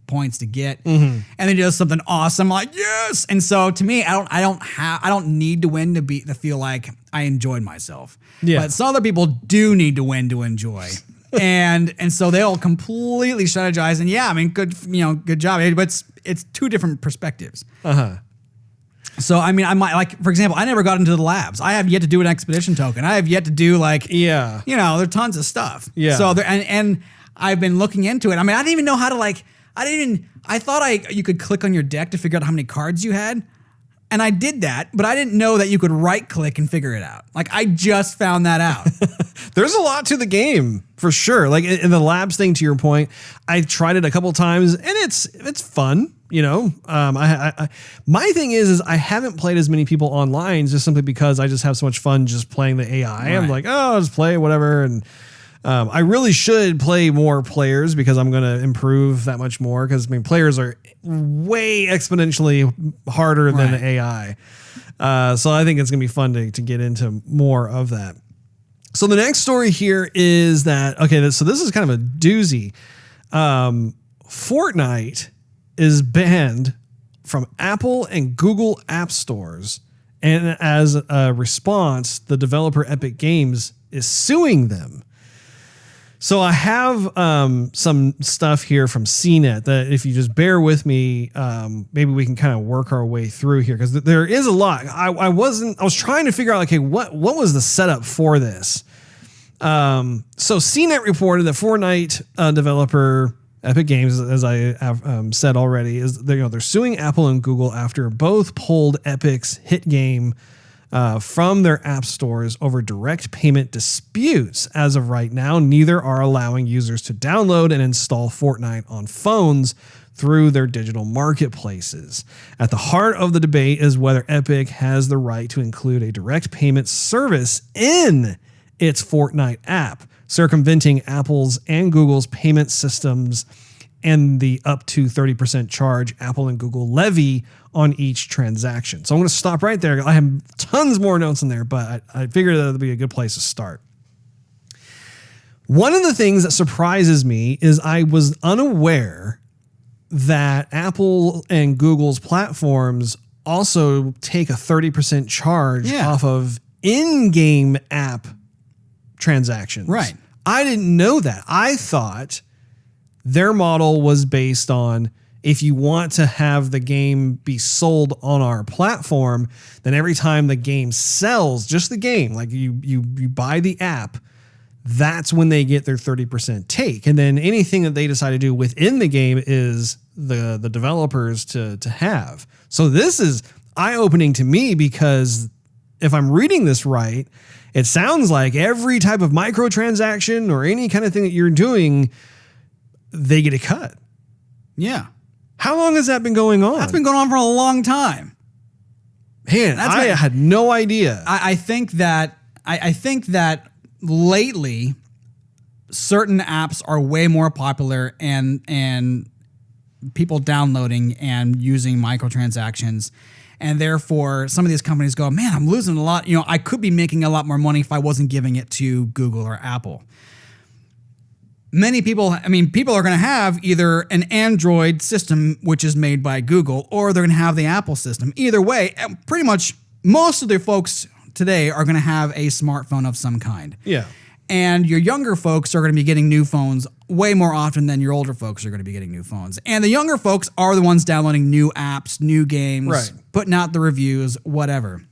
points to get, and then it does something awesome, like yes. And so to me, I don't need to win to feel like I enjoyed myself. Yeah. But some other people do need to win to enjoy. and so they'll completely strategize, and yeah, I mean, good job. But it's 2 different perspectives. So, I mean, I might, like, for example, I never got into the labs. I have yet to do an expedition token. I have yet to do, like, there are tons of stuff. Yeah. So, and I've been looking into it. I mean, I didn't even know how to, like, I thought you could click on your deck to figure out how many cards you had. And I did that, but I didn't know that you could right click and figure it out. Like, I just found that out. There's a lot to the game, for sure. Like, in the labs thing, to your point, I tried it a couple times, and it's fun. My thing is I haven't played as many people online just simply because I just have so much fun just playing the AI. Right. I'm like, I'll just play whatever. And I really should play more players because I'm going to improve that much more. Because I mean, players are way exponentially harder than the AI. So I think it's going to be fun to get into more of that. So the next story here is that, so this is kind of a doozy. Fortnite is banned from Apple and Google app stores. And as a response, the developer Epic Games is suing them. So I have some stuff here from CNET that if you just bear with me, maybe we can kind of work our way through here, because there is a lot. I was trying to figure out, like, hey, what was the setup for this? So CNET reported that Fortnite developer Epic Games, as I have said already, is they're suing Apple and Google after both pulled Epic's hit game from their app stores over direct payment disputes. As of right now, neither are allowing users to download and install Fortnite on phones through their digital marketplaces. At the heart of the debate is whether Epic has the right to include a direct payment service in its Fortnite app, circumventing Apple's and Google's payment systems and the up to 30% charge Apple and Google levy on each transaction. So I'm going to stop right there. I have tons more notes in there, but I figured that would be a good place to start. One of the things that surprises me is I was unaware that Apple and Google's platforms also take a 30% charge off of in-game app transactions. Right. I didn't know that. I thought their model was based on, if you want to have the game be sold on our platform, then every time the game sells, just the game, like you buy the app, that's when they get their 30% take. And then anything that they decide to do within the game is the developers to have. So this is eye-opening to me, because if I'm reading this right, it sounds like every type of microtransaction or any kind of thing that you're doing, they get a cut. Yeah. How long has that been going on? That's been going on for a long time. Man, I had no idea. I think that lately certain apps are way more popular and people downloading and using microtransactions. And therefore, some of these companies go, man, I'm losing a lot. I could be making a lot more money if I wasn't giving it to Google or Apple. Many people, people are going to have either an Android system, which is made by Google, or they're going to have the Apple system. Either way, pretty much most of the folks today are going to have a smartphone of some kind. Yeah. And your younger folks are going to be getting new phones way more often than your older folks are going to be getting new phones. And the younger folks are the ones downloading new apps, new games, putting out the reviews, whatever.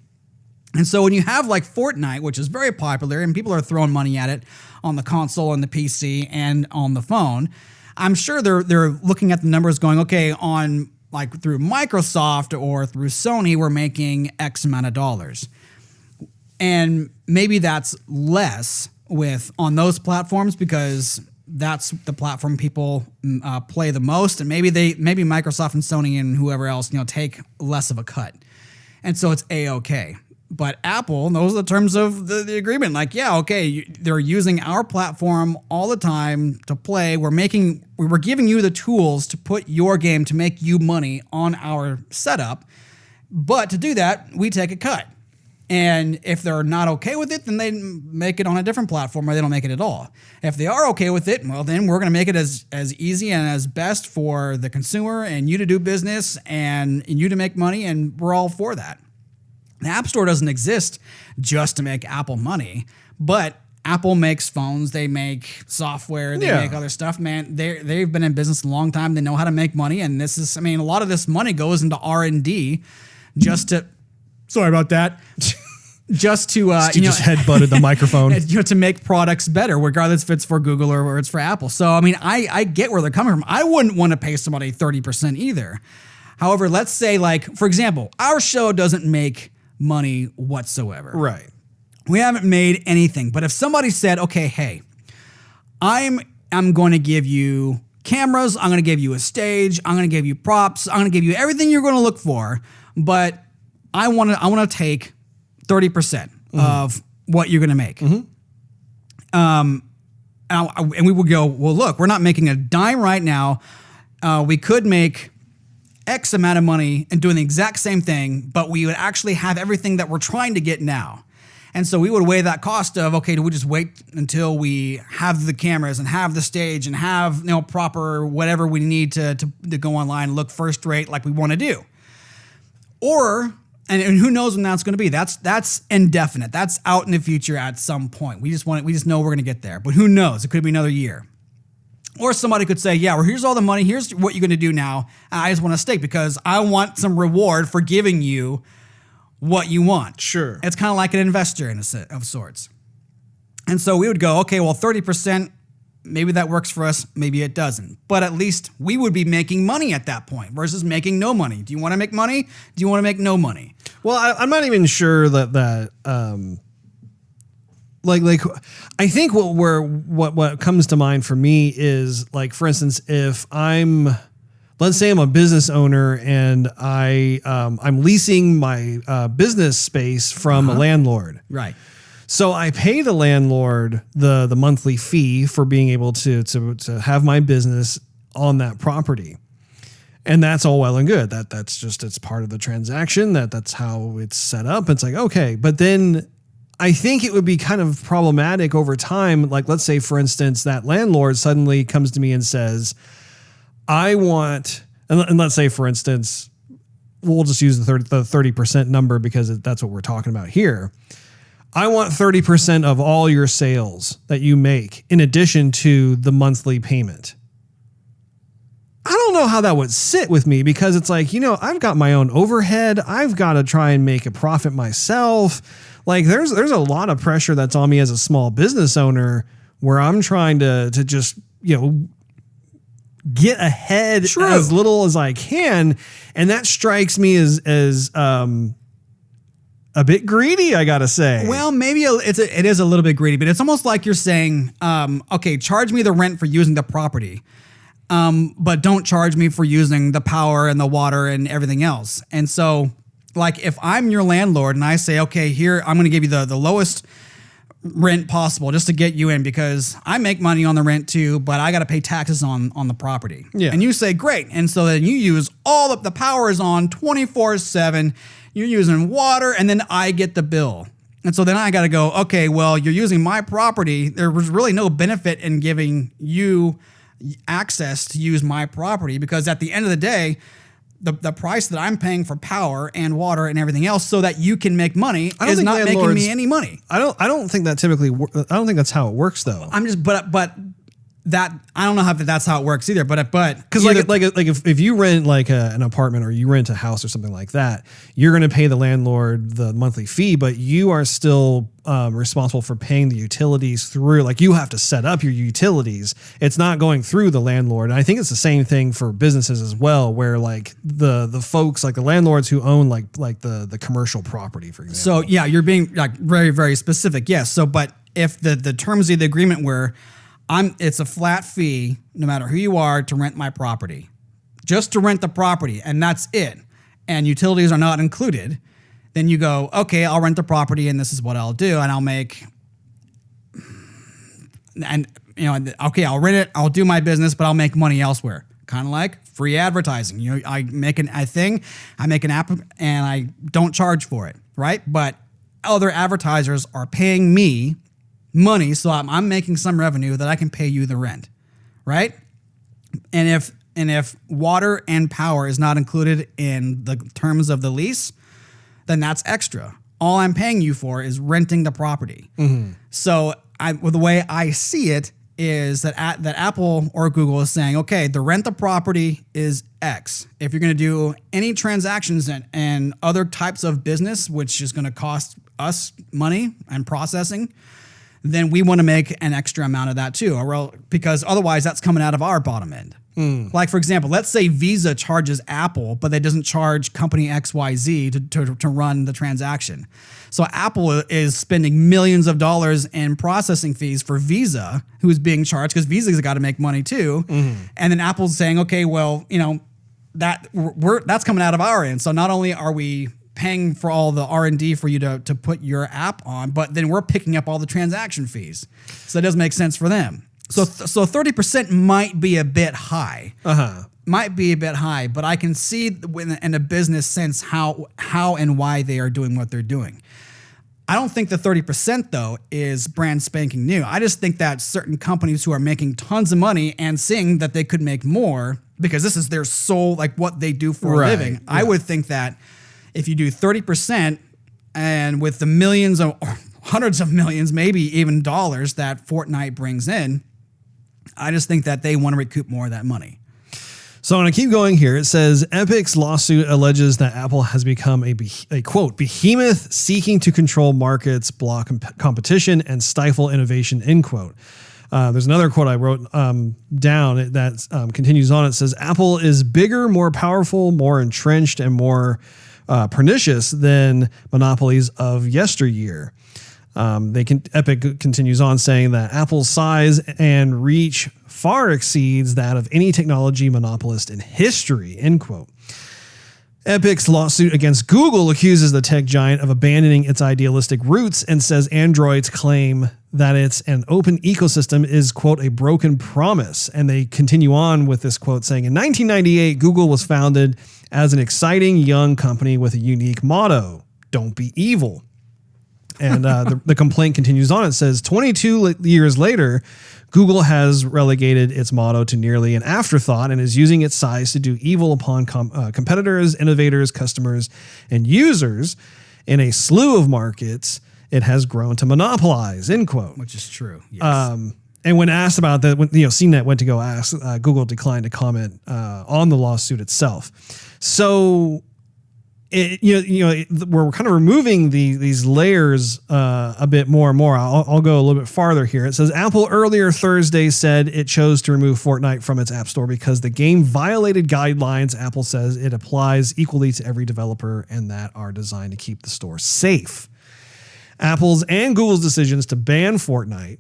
And so when you have like Fortnite, which is very popular and people are throwing money at it on the console and the PC and on the phone, I'm sure they're looking at the numbers going, okay, on like through Microsoft or through Sony, we're making X amount of dollars. And maybe that's less on those platforms because that's the platform people play the most, and maybe Microsoft and Sony and whoever else take less of a cut, and so it's A-okay. But Apple, those are the terms of the agreement. Like, yeah, okay, they're using our platform all the time to play. We're giving you the tools to put your game to make you money on our setup, but to do that, we take a cut. And if they're not okay with it, then they make it on a different platform, or they don't make it at all. If they are okay with it, well, then we're going to make it as easy and as best for the consumer and you to do business and you to make money, and we're all for that. The App Store doesn't exist just to make Apple money, but Apple makes phones, they make software, they make other stuff. Man, they've been in business a long time. They know how to make money, and this is, a lot of this money goes into R&D just to. Sorry about that. Just to Steve just headbutted the microphone. To make products better, regardless if it's for Google or it's for Apple. So I get where they're coming from. I wouldn't want to pay somebody 30% either. However, let's say, like, for example, our show doesn't make money whatsoever. Right. We haven't made anything. But if somebody said, okay, hey, I'm going to give you cameras, I'm going to give you a stage, I'm going to give you props, I'm going to give you everything you're going to look for, but I want to take 30% of what you're going to make. And we would go, well, look, we're not making a dime right now. We could make X amount of money and doing the exact same thing, but we would actually have everything that we're trying to get now. And so we would weigh that cost of, okay, do we just wait until we have the cameras and have the stage and have, you know, proper whatever we need to go online and look first rate like we want to do? Or, and who knows when that's going to be? That's indefinite. That's out in the future at some point. We just know we're going to get there. But who knows? It could be another year. Or somebody could say, yeah, well, here's all the money. Here's what you're going to do now. I just want a stake because I want some reward for giving you what you want. Sure. It's kind of like an investor of sorts. And so we would go, okay, well, 30%, maybe that works for us. Maybe it doesn't. But at least we would be making money at that point versus making no money. Do you want to make money? Do you want to make no money? Well, I'm not even sure that like I think what comes to mind for me is, like, for instance, if let's say I'm a business owner and I'm leasing my business space from a landlord. Right. So I pay the landlord the monthly fee for being able to have my business on that property. And that's all well and good. It's part of the transaction. That's how it's set up. It's like, okay, but then I think it would be kind of problematic over time. Like, let's say, for instance, that landlord suddenly comes to me and says, I want, and let's say, for instance, we'll just use the 30% number because that's what we're talking about here. I want 30% of all your sales that you make in addition to the monthly payment. I don't know how that would sit with me because it's like, you know, I've got my own overhead. I've got to try and make a profit myself. Like, there's a lot of pressure that's on me as a small business owner where I'm trying to just, you know, get ahead as little as I can. And that strikes me as a bit greedy, I gotta say. Well, maybe it is a little bit greedy, but it's almost like you're saying, okay, charge me the rent for using the property, but don't charge me for using the power and the water and everything else. And so, like, if I'm your landlord and I say, okay, here, I'm going to give you the lowest rent possible just to get you in because I make money on the rent too, but I got to pay taxes on the property. Yeah. And you say, great. And so then you use all of the power is on 24/7. You're using water, and then I get the bill. And so then I got to go, okay, well, you're using my property. There was really no benefit in giving you access to use my property because at the end of the day, the price that I'm paying for power and water and everything else so that you can make money is not making me any money. I don't think that typically, I don't think that's how it works though. I'm just, but that, I don't know how that's how it works either, but because like if you rent like an apartment or you rent a house or something like that, you're going to pay the landlord the monthly fee, but you are still responsible for paying the utilities through, like, you have to set up your utilities. It's not going through the landlord. And I think it's the same thing for businesses as well, where like the folks, like the landlords who own like the commercial property, for example. So yeah, you're being like very, very specific. Yes. So, but if the terms of the agreement were, it's a flat fee, no matter who you are, to rent my property, just to rent the property, and that's it. And utilities are not included. Then you go, okay, I'll rent the property, and this is what I'll do, and I'll make, and you know, okay, I'll rent it, I'll do my business, but I'll make money elsewhere. Kind of like free advertising. You know, I make an app, and I don't charge for it, right? But other advertisers are paying me money, so I'm making some revenue that I can pay you the rent, right? And if water and power is not included in the terms of the lease, then that's extra. All I'm paying you for is renting the property. Mm-hmm. So the way I see it is that Apple or Google is saying, okay, the rent the property is X. If you're going to do any transactions and other types of business, which is going to cost us money and processing, then we want to make an extra amount of that too, because otherwise that's coming out of our bottom end. Like, for example, let's say Visa charges Apple, but they doesn't charge company XYZ to run the transaction. So Apple is spending millions of dollars in processing fees for Visa, who is being charged because Visa's got to make money too. Mm-hmm. And then Apple's saying, okay, well, you know, that's coming out of our end. So not only are we paying for all the R&D for you to put your app on, but then we're picking up all the transaction fees. So it doesn't make sense for them. So 30% might be a bit high. Might be a bit high, but I can see in a business sense how and why they are doing what they're doing. I don't think the 30% though is brand spanking new. I just think that certain companies who are making tons of money and seeing that they could make more because this is their sole, like what they do for a living. Yeah. I would think that if you do 30% and with the millions or hundreds of millions, maybe even dollars that Fortnite brings in, I just think that they want to recoup more of that money. So I'm going to keep going here. It says Epic's lawsuit alleges that Apple has become a quote, behemoth seeking to control markets, block competition, and stifle innovation, end quote. There's another quote I wrote down that continues on. It says Apple is bigger, more powerful, more entrenched, and more pernicious than monopolies of yesteryear. Epic continues on saying that Apple's size and reach far exceeds that of any technology monopolist in history, end quote. Epic's lawsuit against Google accuses the tech giant of abandoning its idealistic roots and says Android's claim that it's an open ecosystem is, quote, a broken promise. And they continue on with this quote saying, in 1998, Google was founded as an exciting young company with a unique motto, don't be evil. And the complaint continues on. It says 22 years later, Google has relegated its motto to nearly an afterthought and is using its size to do evil upon competitors, innovators, customers, and users in a slew of markets it has grown to monopolize, end quote. Which is true. Yes. And when asked about that, when CNET went to go ask, Google declined to comment on the lawsuit itself. So we're kind of removing these layers a bit more and more. I'll go a little bit farther here. It says Apple earlier Thursday said it chose to remove Fortnite from its App Store because the game violated guidelines. Apple says it applies equally to every developer and that are designed to keep the store safe. Apple's and Google's decisions to ban Fortnite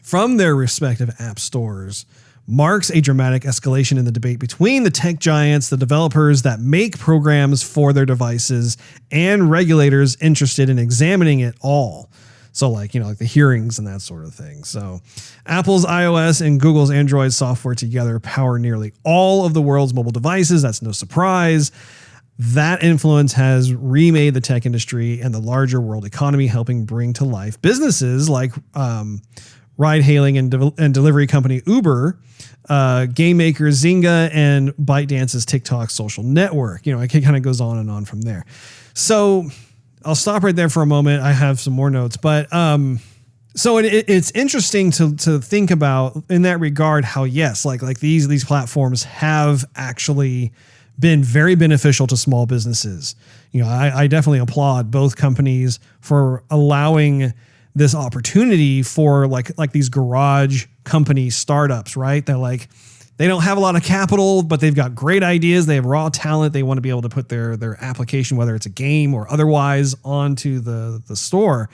from their respective app stores marks a dramatic escalation in the debate between the tech giants, the developers that make programs for their devices, and regulators interested in examining it all. So like the hearings and that sort of thing. So Apple's iOS and Google's Android software together power nearly all of the world's mobile devices. That's no surprise. That influence has remade the tech industry and the larger world economy, helping bring to life businesses like ride-hailing and delivery company Uber, game maker Zynga, and ByteDance's TikTok social network. It kind of goes on and on from there. So I'll stop right there for a moment. I have some more notes, but so it's interesting to think about in that regard how yes, like these platforms have actually been very beneficial to small businesses. I definitely applaud both companies for allowing this opportunity for like these garage company startups, right? They don't have a lot of capital, but they've got great ideas. They have raw talent. They want to be able to put their application, whether it's a game or otherwise, onto the store.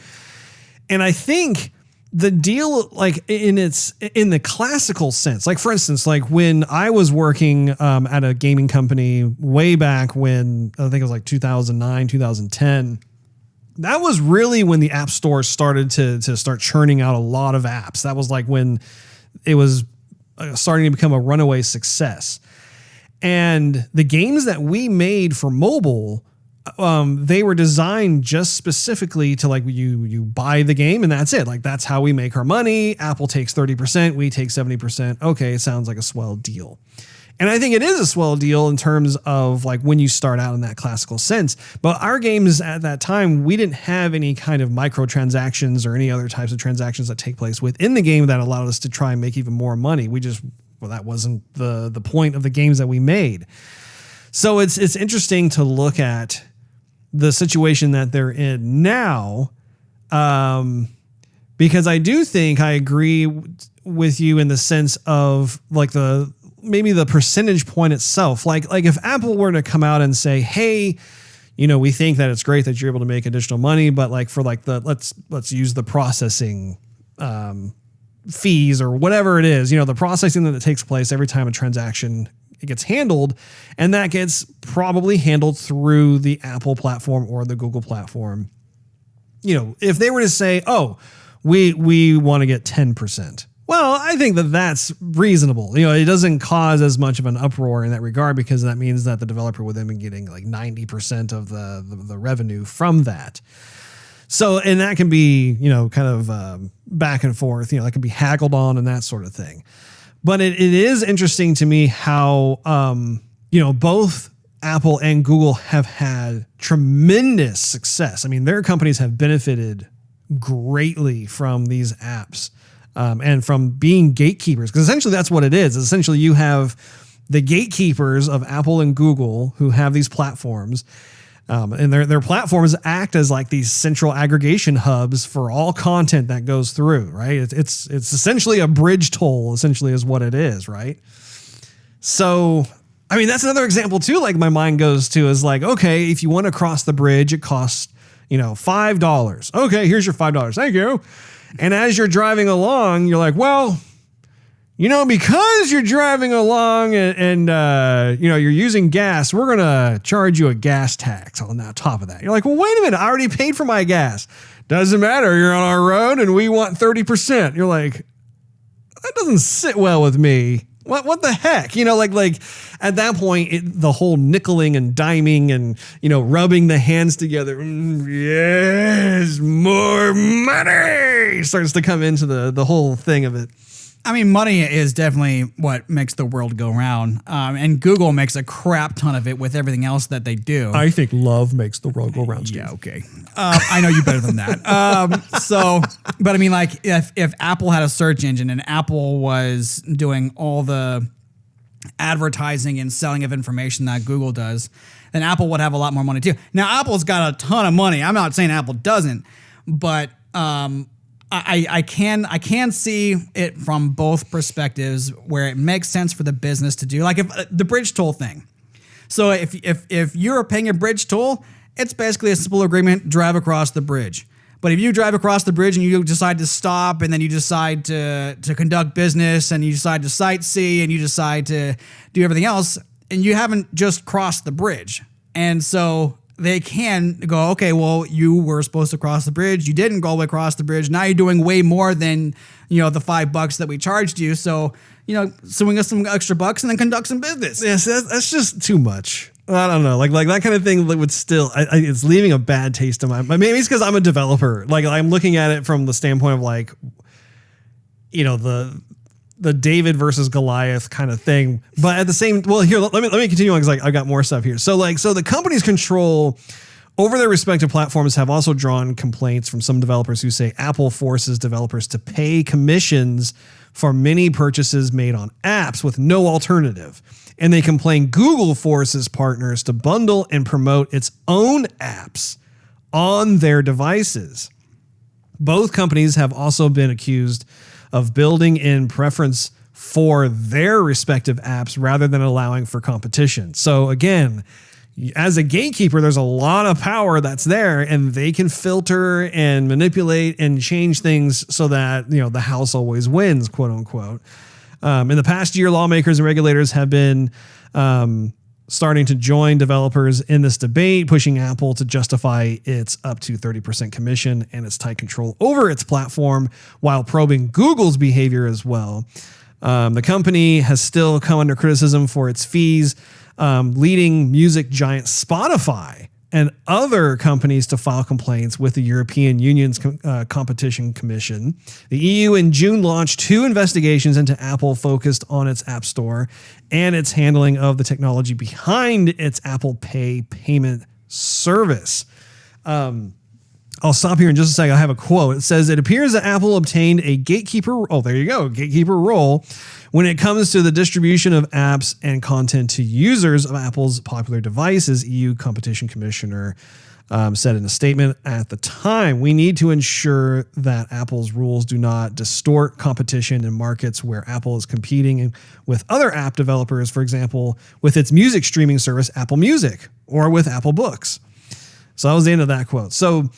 And I think the deal, like in the classical sense, like for instance, like when I was working at a gaming company way back when, I think it was like 2009, 2010, that was really when the app store started to start churning out a lot of apps. That was like when it was starting to become a runaway success. And the games that we made for mobile, they were designed just specifically to like you buy the game and that's it. Like that's how we make our money. Apple takes 30%, we take 70%. Okay, it sounds like a swell deal. And I think it is a swell deal in terms of like when you start out in that classical sense. But our games at that time, we didn't have any kind of microtransactions or any other types of transactions that take place within the game that allowed us to try and make even more money. That wasn't the point of the games that we made. So it's interesting to look at the situation that they're in now, because I do think I agree with you in the sense of like maybe the percentage point itself. Like if Apple were to come out and say, hey, we think that it's great that you're able to make additional money, but like for like let's use the processing fees or whatever it is, the processing that takes place every time a transaction it gets handled, and that gets probably handled through the Apple platform or the Google platform. If they were to say, oh, we want to get 10%. Well, I think that's reasonable. It doesn't cause as much of an uproar in that regard because that means that the developer would then be getting like 90% of the revenue from that. So, and that can be, you know, kind of back and forth, you know, that can be haggled on and that sort of thing. But it is interesting to me how, you know, both Apple and Google have had tremendous success. I mean, their companies have benefited greatly from these apps and from being gatekeepers, because essentially that's what it is. Essentially, you have the gatekeepers of Apple and Google who have these platforms. And their platforms act as like these central aggregation hubs for all content that goes through, right? It's essentially a bridge toll, essentially is what it is, right? So, I mean, that's another example too, like my mind goes to is like, okay, if you want to cross the bridge, it costs, you know, $5. Okay, here's your $5. Thank you. And as you're driving along, you're like, well, you know, because you're driving along and you know, you're using gas, we're going to charge you a gas tax on top of that. You're like, well, wait a minute. I already paid for my gas. Doesn't matter. You're on our road and we want 30%. You're like, that doesn't sit well with me. What the heck? You know, like at that point, the whole nickeling and diming and, you know, rubbing the hands together. Yes, more money starts to come into the whole thing of it. I mean, money is definitely what makes the world go round. And Google makes a crap ton of it with everything else that they do. I think love makes the world go round, Steve. Yeah, okay. I know you better than that. But I mean, like, if Apple had a search engine and Apple was doing all the advertising and selling of information that Google does, then Apple would have a lot more money too. Now, Apple's got a ton of money. I'm not saying Apple doesn't, but I can see it from both perspectives where it makes sense for the business to do, like if the bridge toll thing. So if you're paying a bridge toll, it's basically a simple agreement: drive across the bridge. But if you drive across the bridge and you decide to stop, and then you decide to conduct business, and you decide to sightsee, and you decide to do everything else, and you haven't just crossed the bridge, and so they can go, okay, well, you were supposed to cross the bridge. You didn't go across the bridge. Now you're doing way more than, you know, the $5 that we charged you. So, you know, swing us some extra bucks and then conduct some business. Yes, that's just too much. I don't know. Like that kind of thing would still, it's leaving a bad taste in my mind. Maybe it's because I'm a developer. Like I'm looking at it from the standpoint of like, you know, the David versus Goliath kind of thing. But at the same, well, here, let me continue on because I got more stuff here. So the company's control over their respective platforms have also drawn complaints from some developers who say Apple forces developers to pay commissions for many purchases made on apps with no alternative. And they complain Google forces partners to bundle and promote its own apps on their devices. Both companies have also been accused of building in preference for their respective apps rather than allowing for competition. So again, as a gatekeeper, there's a lot of power that's there, and they can filter and manipulate and change things so that, you know, the house always wins, quote unquote. In the past year, lawmakers and regulators have been starting to join developers in this debate, pushing Apple to justify its up to 30% commission and its tight control over its platform while probing Google's behavior as well. The company has still come under criticism for its fees, leading music giant Spotify and other companies to file complaints with the European Union's Competition Commission. The EU in June launched 2 investigations into Apple focused on its App Store and its handling of the technology behind its Apple Pay payment service. I'll stop here in just a second. I have a quote. It says, it appears that Apple obtained a gatekeeper role when it comes to the distribution of apps and content to users of Apple's popular devices, EU Competition Commissioner said in a statement at the time. We need to ensure that Apple's rules do not distort competition in markets where Apple is competing with other app developers, for example, with its music streaming service, Apple Music, or with Apple Books. So that was the end of that quote. So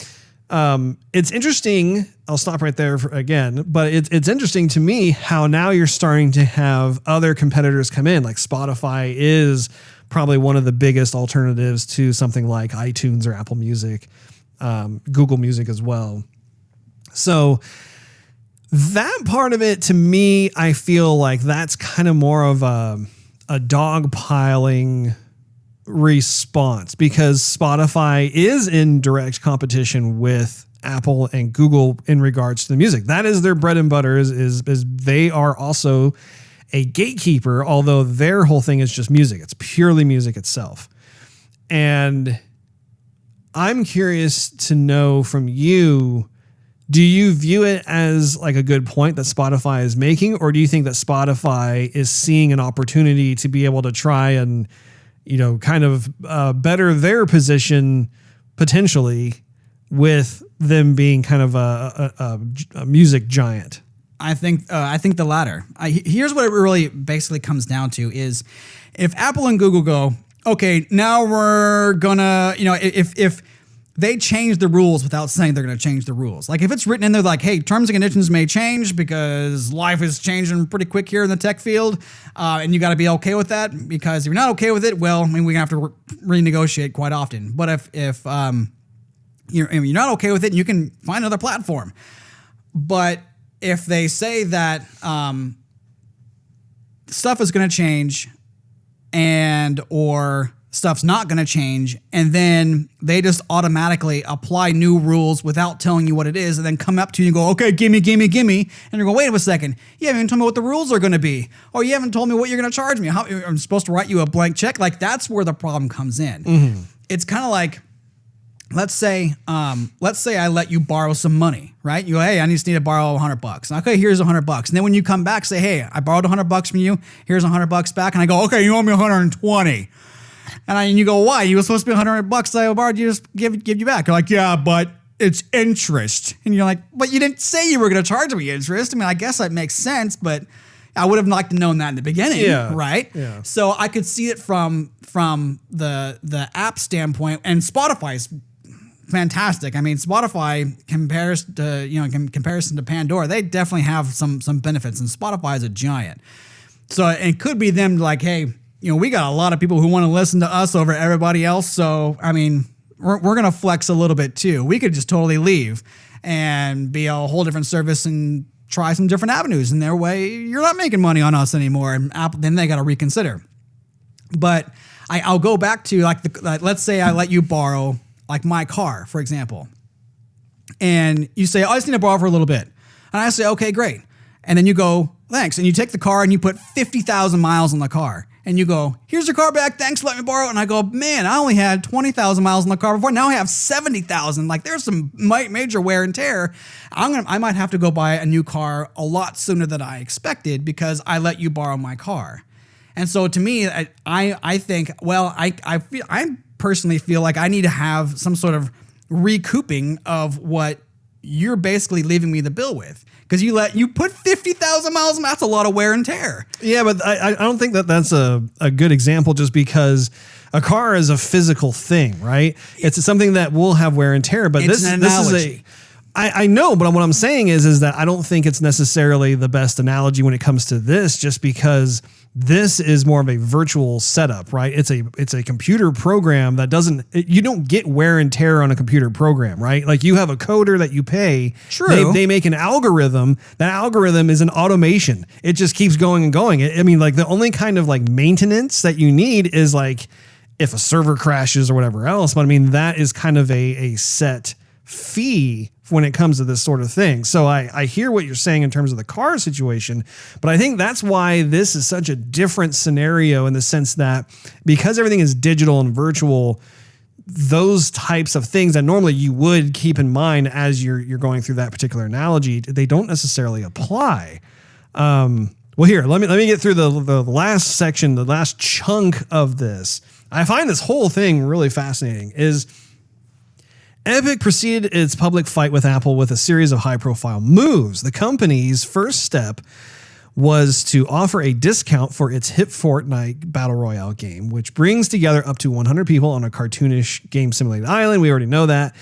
it's interesting. I'll stop right there again, but it's interesting to me how now you're starting to have other competitors come in. Like Spotify is probably one of the biggest alternatives to something like iTunes or Apple Music, Google Music as well. So that part of it, to me, I feel like that's kind of more of a dogpiling response, because Spotify is in direct competition with Apple and Google in regards to the music. That is their bread and butter. Is they are also a gatekeeper, although their whole thing is just music. It's purely music itself. And I'm curious to know from you, do you view it as like a good point that Spotify is making, or do you think that Spotify is seeing an opportunity to be able to try and, kind of better their position potentially with them being kind of a music giant? I think the latter. Here's what it really basically comes down to is if Apple and Google go, okay, now we're gonna, if they change the rules without saying they're going to change the rules. Like if it's written in there like, hey, terms and conditions may change because life is changing pretty quick here in the tech field. And you got to be okay with that, because if you're not okay with it, well, I mean, we're going to have to renegotiate quite often. But if you're not okay with it, you can find another platform. But if they say that stuff is going to change or stuff's not going to change, and then they just automatically apply new rules without telling you what it is, and then come up to you and go, okay, gimme. And you're going, wait a second, you haven't even told me what the rules are going to be. Or you haven't told me what you're going to charge me. How I'm supposed to write you a blank check? Like that's where the problem comes in. Mm-hmm. It's kind of like, let's say I let you borrow some money, right? You go, hey, I just need to borrow $100. Okay, here's $100. And then when you come back, say, hey, I borrowed $100 from you. Here's $100 back. And I go, okay, you owe me 120. And you go, why? You were supposed to be $100 I borrowed you, just give you back. You're like, yeah, but it's interest. And you're like, but you didn't say you were going to charge me interest. I mean, I guess that makes sense, but I would have liked to known that in the beginning, right? Yeah. So I could see it from the app standpoint, and Spotify's fantastic. I mean, Spotify in comparison to Pandora, they definitely have some benefits, and Spotify is a giant. So it could be them like, hey, we got a lot of people who want to listen to us over everybody else. So, I mean, we're going to flex a little bit too. We could just totally leave and be a whole different service and try some different avenues. In their way, you're not making money on us anymore. And Apple, then they got to reconsider. But I'll go back to let's say I let you borrow like my car, for example. And you say, I just need to borrow for a little bit. And I say, okay, great. And then you go, thanks. And you take the car and you put 50,000 miles on the car. And you go, here's your car back. Thanks, let me borrow it. And I go, man, I only had 20,000 miles in the car before. Now I have 70,000. Like there's some major wear and tear. I might have to go buy a new car a lot sooner than I expected because I let you borrow my car. And so to me, I think, well, I personally feel like I need to have some sort of recouping of what you're basically leaving me the bill with. Because you put 50,000 miles, that's a lot of wear and tear. Yeah, but I don't think that's a good example, just because a car is a physical thing, right? It's something that will have wear and tear, but this is I know, but what I'm saying is that I don't think it's necessarily the best analogy when it comes to this, just because this is more of a virtual setup, right? It's a computer program that you don't get wear and tear on a computer program, right? Like you have a coder that you pay. True. They make an algorithm. That algorithm is an automation. It just keeps going and going. I mean, like the only kind of like maintenance that you need is like if a server crashes or whatever else. But I mean, that is kind of a set fee when it comes to this sort of thing. So I hear what you're saying in terms of the car situation, but I think that's why this is such a different scenario in the sense that because everything is digital and virtual, those types of things that normally you would keep in mind as you're going through that particular analogy, they don't necessarily apply. Well, here, let me get through the last section, the last chunk of this. I find this whole thing really fascinating is Epic proceeded its public fight with Apple with a series of high-profile moves. The company's first step was to offer a discount for its hit Fortnite Battle Royale game, which brings together up to 100 people on a cartoonish game-simulated island. We already know that.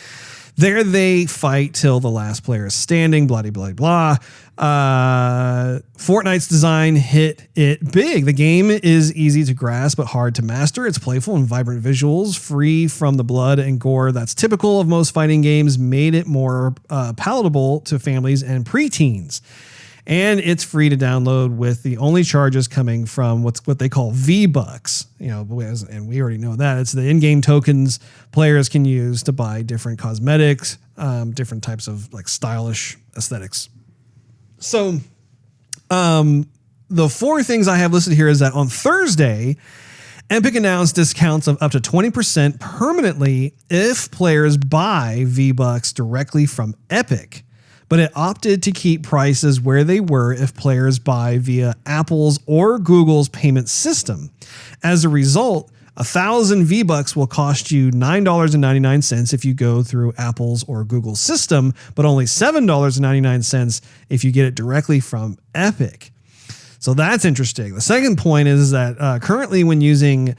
There they fight till the last player is standing, blah, blah, blah. Fortnite's design hit it big. The game is easy to grasp but hard to master. It's playful and vibrant visuals, free from the blood and gore that's typical of most fighting games, made it more palatable to families and preteens. And it's free to download with the only charges coming from what they call V-Bucks. And we already know that. It's the in-game tokens players can use to buy different cosmetics, different types of like stylish aesthetics. So the 4 things I have listed here is that on Thursday, Epic announced discounts of up to 20% permanently if players buy V-Bucks directly from Epic, but it opted to keep prices where they were if players buy via Apple's or Google's payment system. As a result, 1,000 V-Bucks will cost you $9.99 if you go through Apple's or Google's system, but only $7.99 if you get it directly from Epic. So that's interesting. The second point is that currently when using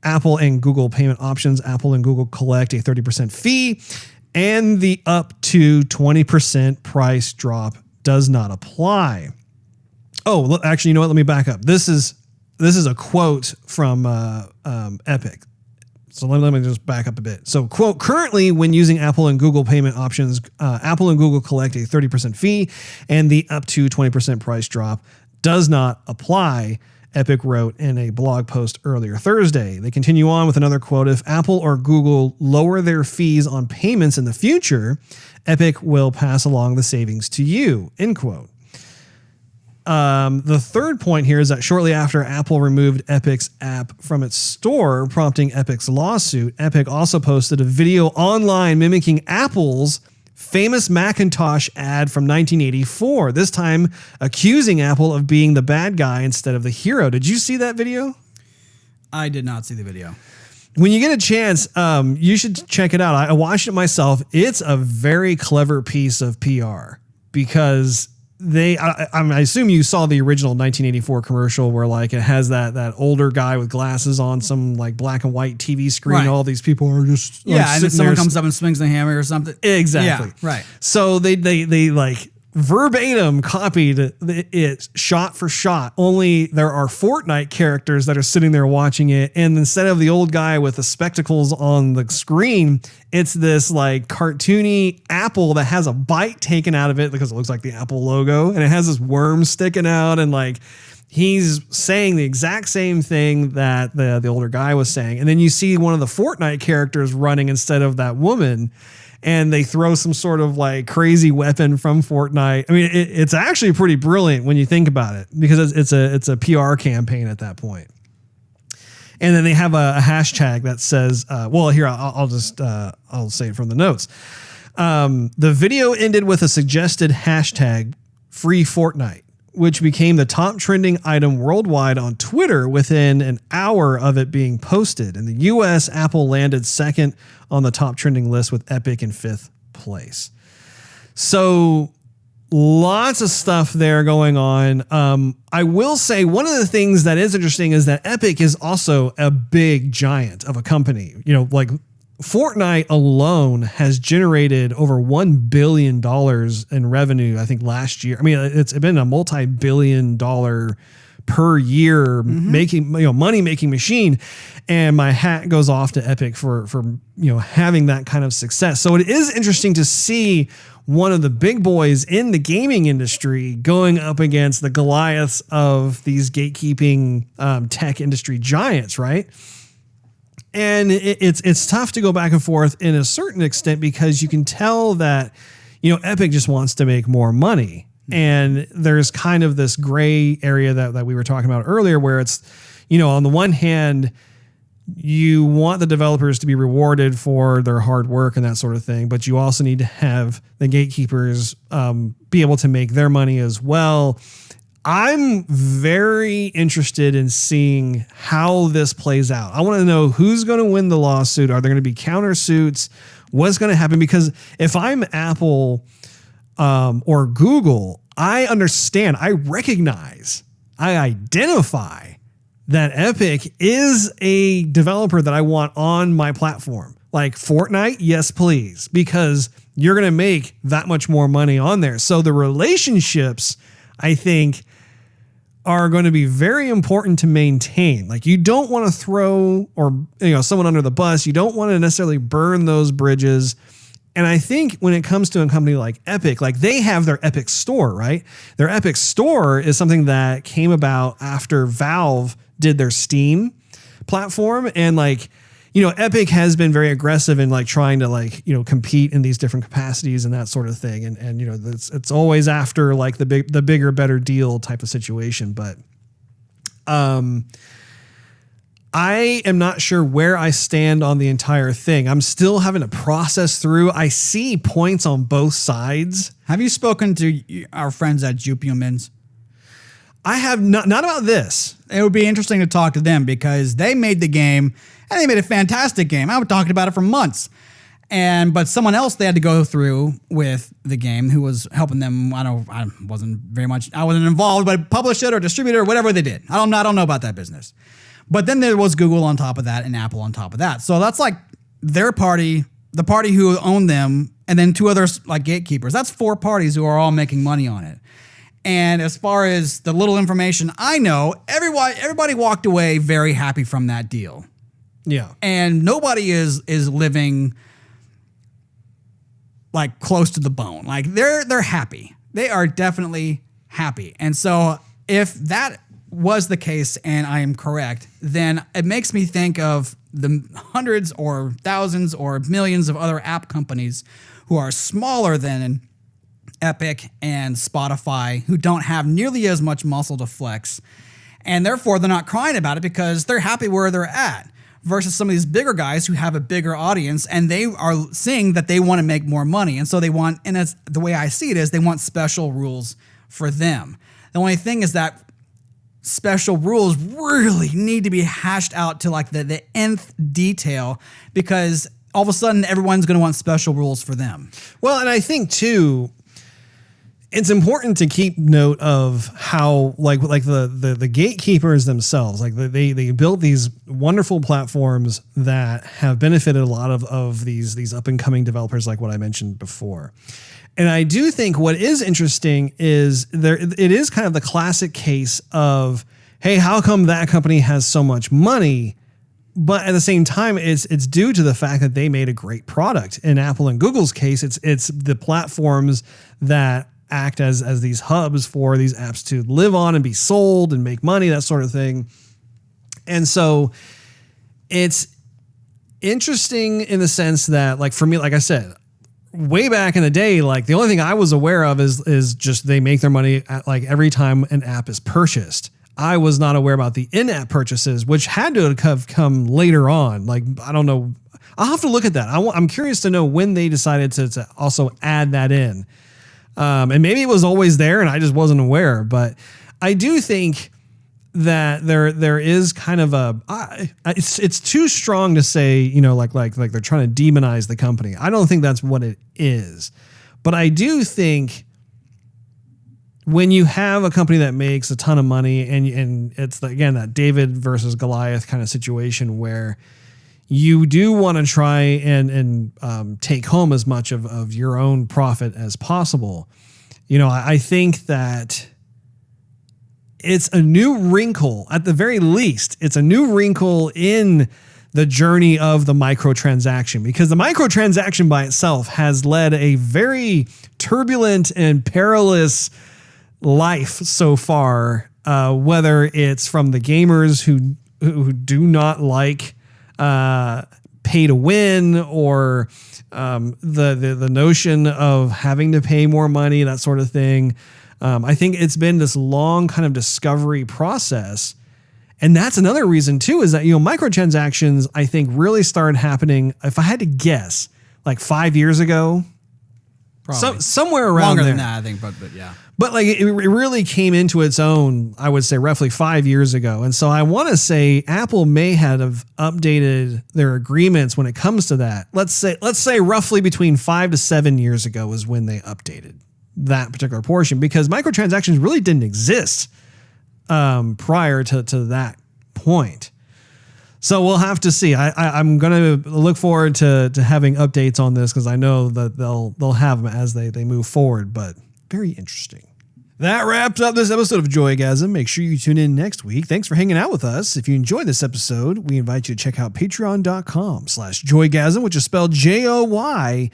Apple and Google payment options, Apple and Google collect a 30% fee, and the up to 20% price drop does not apply. Oh, actually, you know what? Let me back up. This is a quote from Epic. So let me just back up a bit. So, quote, currently when using Apple and Google payment options, Apple and Google collect a 30% fee, and the up to 20% price drop does not apply, Epic wrote in a blog post earlier Thursday. They continue on with another quote. If Apple or Google lower their fees on payments in the future, Epic will pass along the savings to you, end quote. The third point here is that shortly after Apple removed Epic's app from its store, prompting Epic's lawsuit, Epic also posted a video online mimicking Apple's famous Macintosh ad from 1984, this time accusing Apple of being the bad guy instead of the hero. Did you see that video? I did not see the video. When you get a chance, you should check it out. I watched it myself. It's a very clever piece of PR because I assume you saw the original 1984 commercial where like it has that older guy with glasses on some like black and white TV screen. Right. All these people are just and then someone comes up and swings the hammer or something. Exactly. Yeah, right. So they like verbatim copied it shot for shot, only there are Fortnite characters that are sitting there watching it, and instead of the old guy with the spectacles on the screen, it's this like cartoony apple that has a bite taken out of it because it looks like the Apple logo, and it has this worm sticking out, and like he's saying the exact same thing that the older guy was saying. And then you see one of the Fortnite characters running instead of that woman, and they throw some sort of like crazy weapon from Fortnite. I mean, it's actually pretty brilliant when you think about it, because it's a PR campaign at that point. And then they have a hashtag that says, well, here, I'll say it from the notes. The video ended with a suggested hashtag free Fortnite, which became the top trending item worldwide on Twitter within an hour of it being posted. In the US, Apple landed second on the top trending list with Epic in 5th place. So lots of stuff there going on. I will say one of the things that is interesting is that Epic is also a big giant of a company. You know, like Fortnite alone has generated over $1 billion in revenue, I think, last year. I mean, it's been a multi-billion-dollar per year money-making machine. And my hat goes off to Epic for having that kind of success. So it is interesting to see one of the big boys in the gaming industry going up against the Goliaths of these gatekeeping tech industry giants, right? And it's tough to go back and forth in a certain extent, because you can tell that, Epic just wants to make more money. And there's kind of this gray area that we were talking about earlier, where it's, on the one hand, you want the developers to be rewarded for their hard work and that sort of thing, but you also need to have the gatekeepers be able to make their money as well. I'm very interested in seeing how this plays out. I want to know who's going to win the lawsuit. Are there going to be countersuits? What's going to happen? Because if I'm Apple or Google, I understand, I recognize, I identify that Epic is a developer that I want on my platform. Like Fortnite, yes, please, because you're going to make that much more money on there. So the relationships, I think, are going to be very important to maintain. Like, you don't want to throw someone under the bus. You don't want to necessarily burn those bridges. And I think when it comes to a company like Epic, like they have their Epic Store, right? Their Epic Store is something that came about after Valve did their Steam platform. And like, you know, Epic has been very aggressive in like trying to like, you know, compete in these different capacities and that sort of thing. And you know, it's always after like the bigger, better deal type of situation. But I am not sure where I stand on the entire thing. I'm still having to process through. I see points on both sides. Have you spoken to our friends at Jupiter? I have not about this. It would be interesting to talk to them because they made the game and they made a fantastic game. I was talking about it for months. But someone else they had to go through with the game who was helping them. I wasn't involved, but publish it or distribute it or whatever they did. I don't know about that business. But then there was Google on top of that and Apple on top of that. So that's like their party, the party who owned them, and then two others like gatekeepers. That's four parties who are all making money on it. And as far as the little information I know, everybody walked away very happy from that deal. Yeah. And nobody is living like close to the bone. Like they're happy. They are definitely happy. And so if that was the case and I am correct, then it makes me think of the hundreds or thousands or millions of other app companies who are smaller than Epic and Spotify, who don't have nearly as much muscle to flex. And therefore, they're not crying about it because they're happy where they're at. Versus some of these bigger guys who have a bigger audience and they are seeing that they want to make more money. And so they want, and it's, the way I see it is they want special rules for them. The only thing is that special rules really need to be hashed out to like the nth detail because all of a sudden everyone's going to want special rules for them. Well, and I think too, it's important to keep note of how like the gatekeepers themselves, like they built these wonderful platforms that have benefited a lot of these up and coming developers, like what I mentioned before. And I do think what is interesting is it is kind of the classic case of, hey, how come that company has so much money? But at the same time, it's due to the fact that they made a great product. In Apple and Google's case, it's the platforms that act as these hubs for these apps to live on and be sold and make money, that sort of thing. And so it's interesting in the sense that, like, for me, like I said, way back in the day, like the only thing I was aware of is just they make their money at like every time an app is purchased. I was not aware about the in-app purchases, which had to have come later on. Like, I don't know. I'll have to look at that. I'm curious to know when they decided to also add that in. And maybe it was always there and I just wasn't aware, but I do think that there is kind of it's too strong to say, you know, like they're trying to demonize the company. I don't think that's what it is, but I do think when you have a company that makes a ton of money and it's again, that David versus Goliath kind of situation where you do want to try and take home as much of your own profit as possible. You know, I think that it's a new wrinkle, at the very least, it's a new wrinkle in the journey of the microtransaction, because the microtransaction by itself has led a very turbulent and perilous life so far, whether it's from the gamers who do not like pay to win or the notion of having to pay more money, that sort of thing. I think it's been this long kind of discovery process. And that's another reason too, is that, you know, microtransactions, I think, really started happening, if I had to guess, like 5 years ago. Probably. Somewhere around longer there. than that, I think, but yeah. But like it really came into its own, I would say, roughly 5 years ago. And so I want to say Apple may have updated their agreements when it comes to that. Let's say roughly between 5 to 7 years ago is when they updated that particular portion, because microtransactions really didn't exist prior to that point. So we'll have to see. I'm going to look forward to having updates on this, because I know that they'll have them as they move forward, but very interesting. That wraps up this episode of Joygasm. Make sure you tune in next week. Thanks for hanging out with us. If you enjoyed this episode, we invite you to check out patreon.com/Joygasm, which is spelled Joygasm,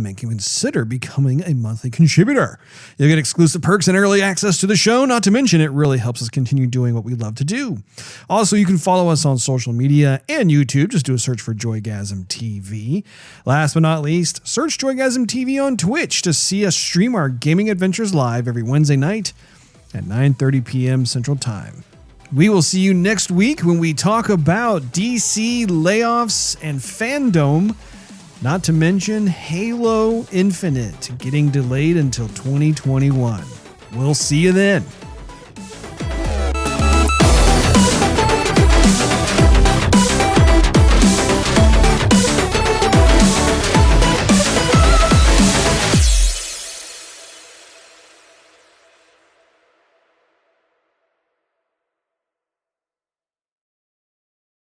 and can consider becoming a monthly contributor. You'll get exclusive perks and early access to the show. Not to mention, it really helps us continue doing what we love to do. Also, you can follow us on social media and YouTube. Just do a search for Joygasm TV. Last but not least, search Joygasm TV on Twitch to see us stream our gaming adventures live every Wednesday night at 9:30 p.m. Central Time. We will see you next week when we talk about DC layoffs and fandom, not to mention Halo Infinite getting delayed until 2021. We'll see you then.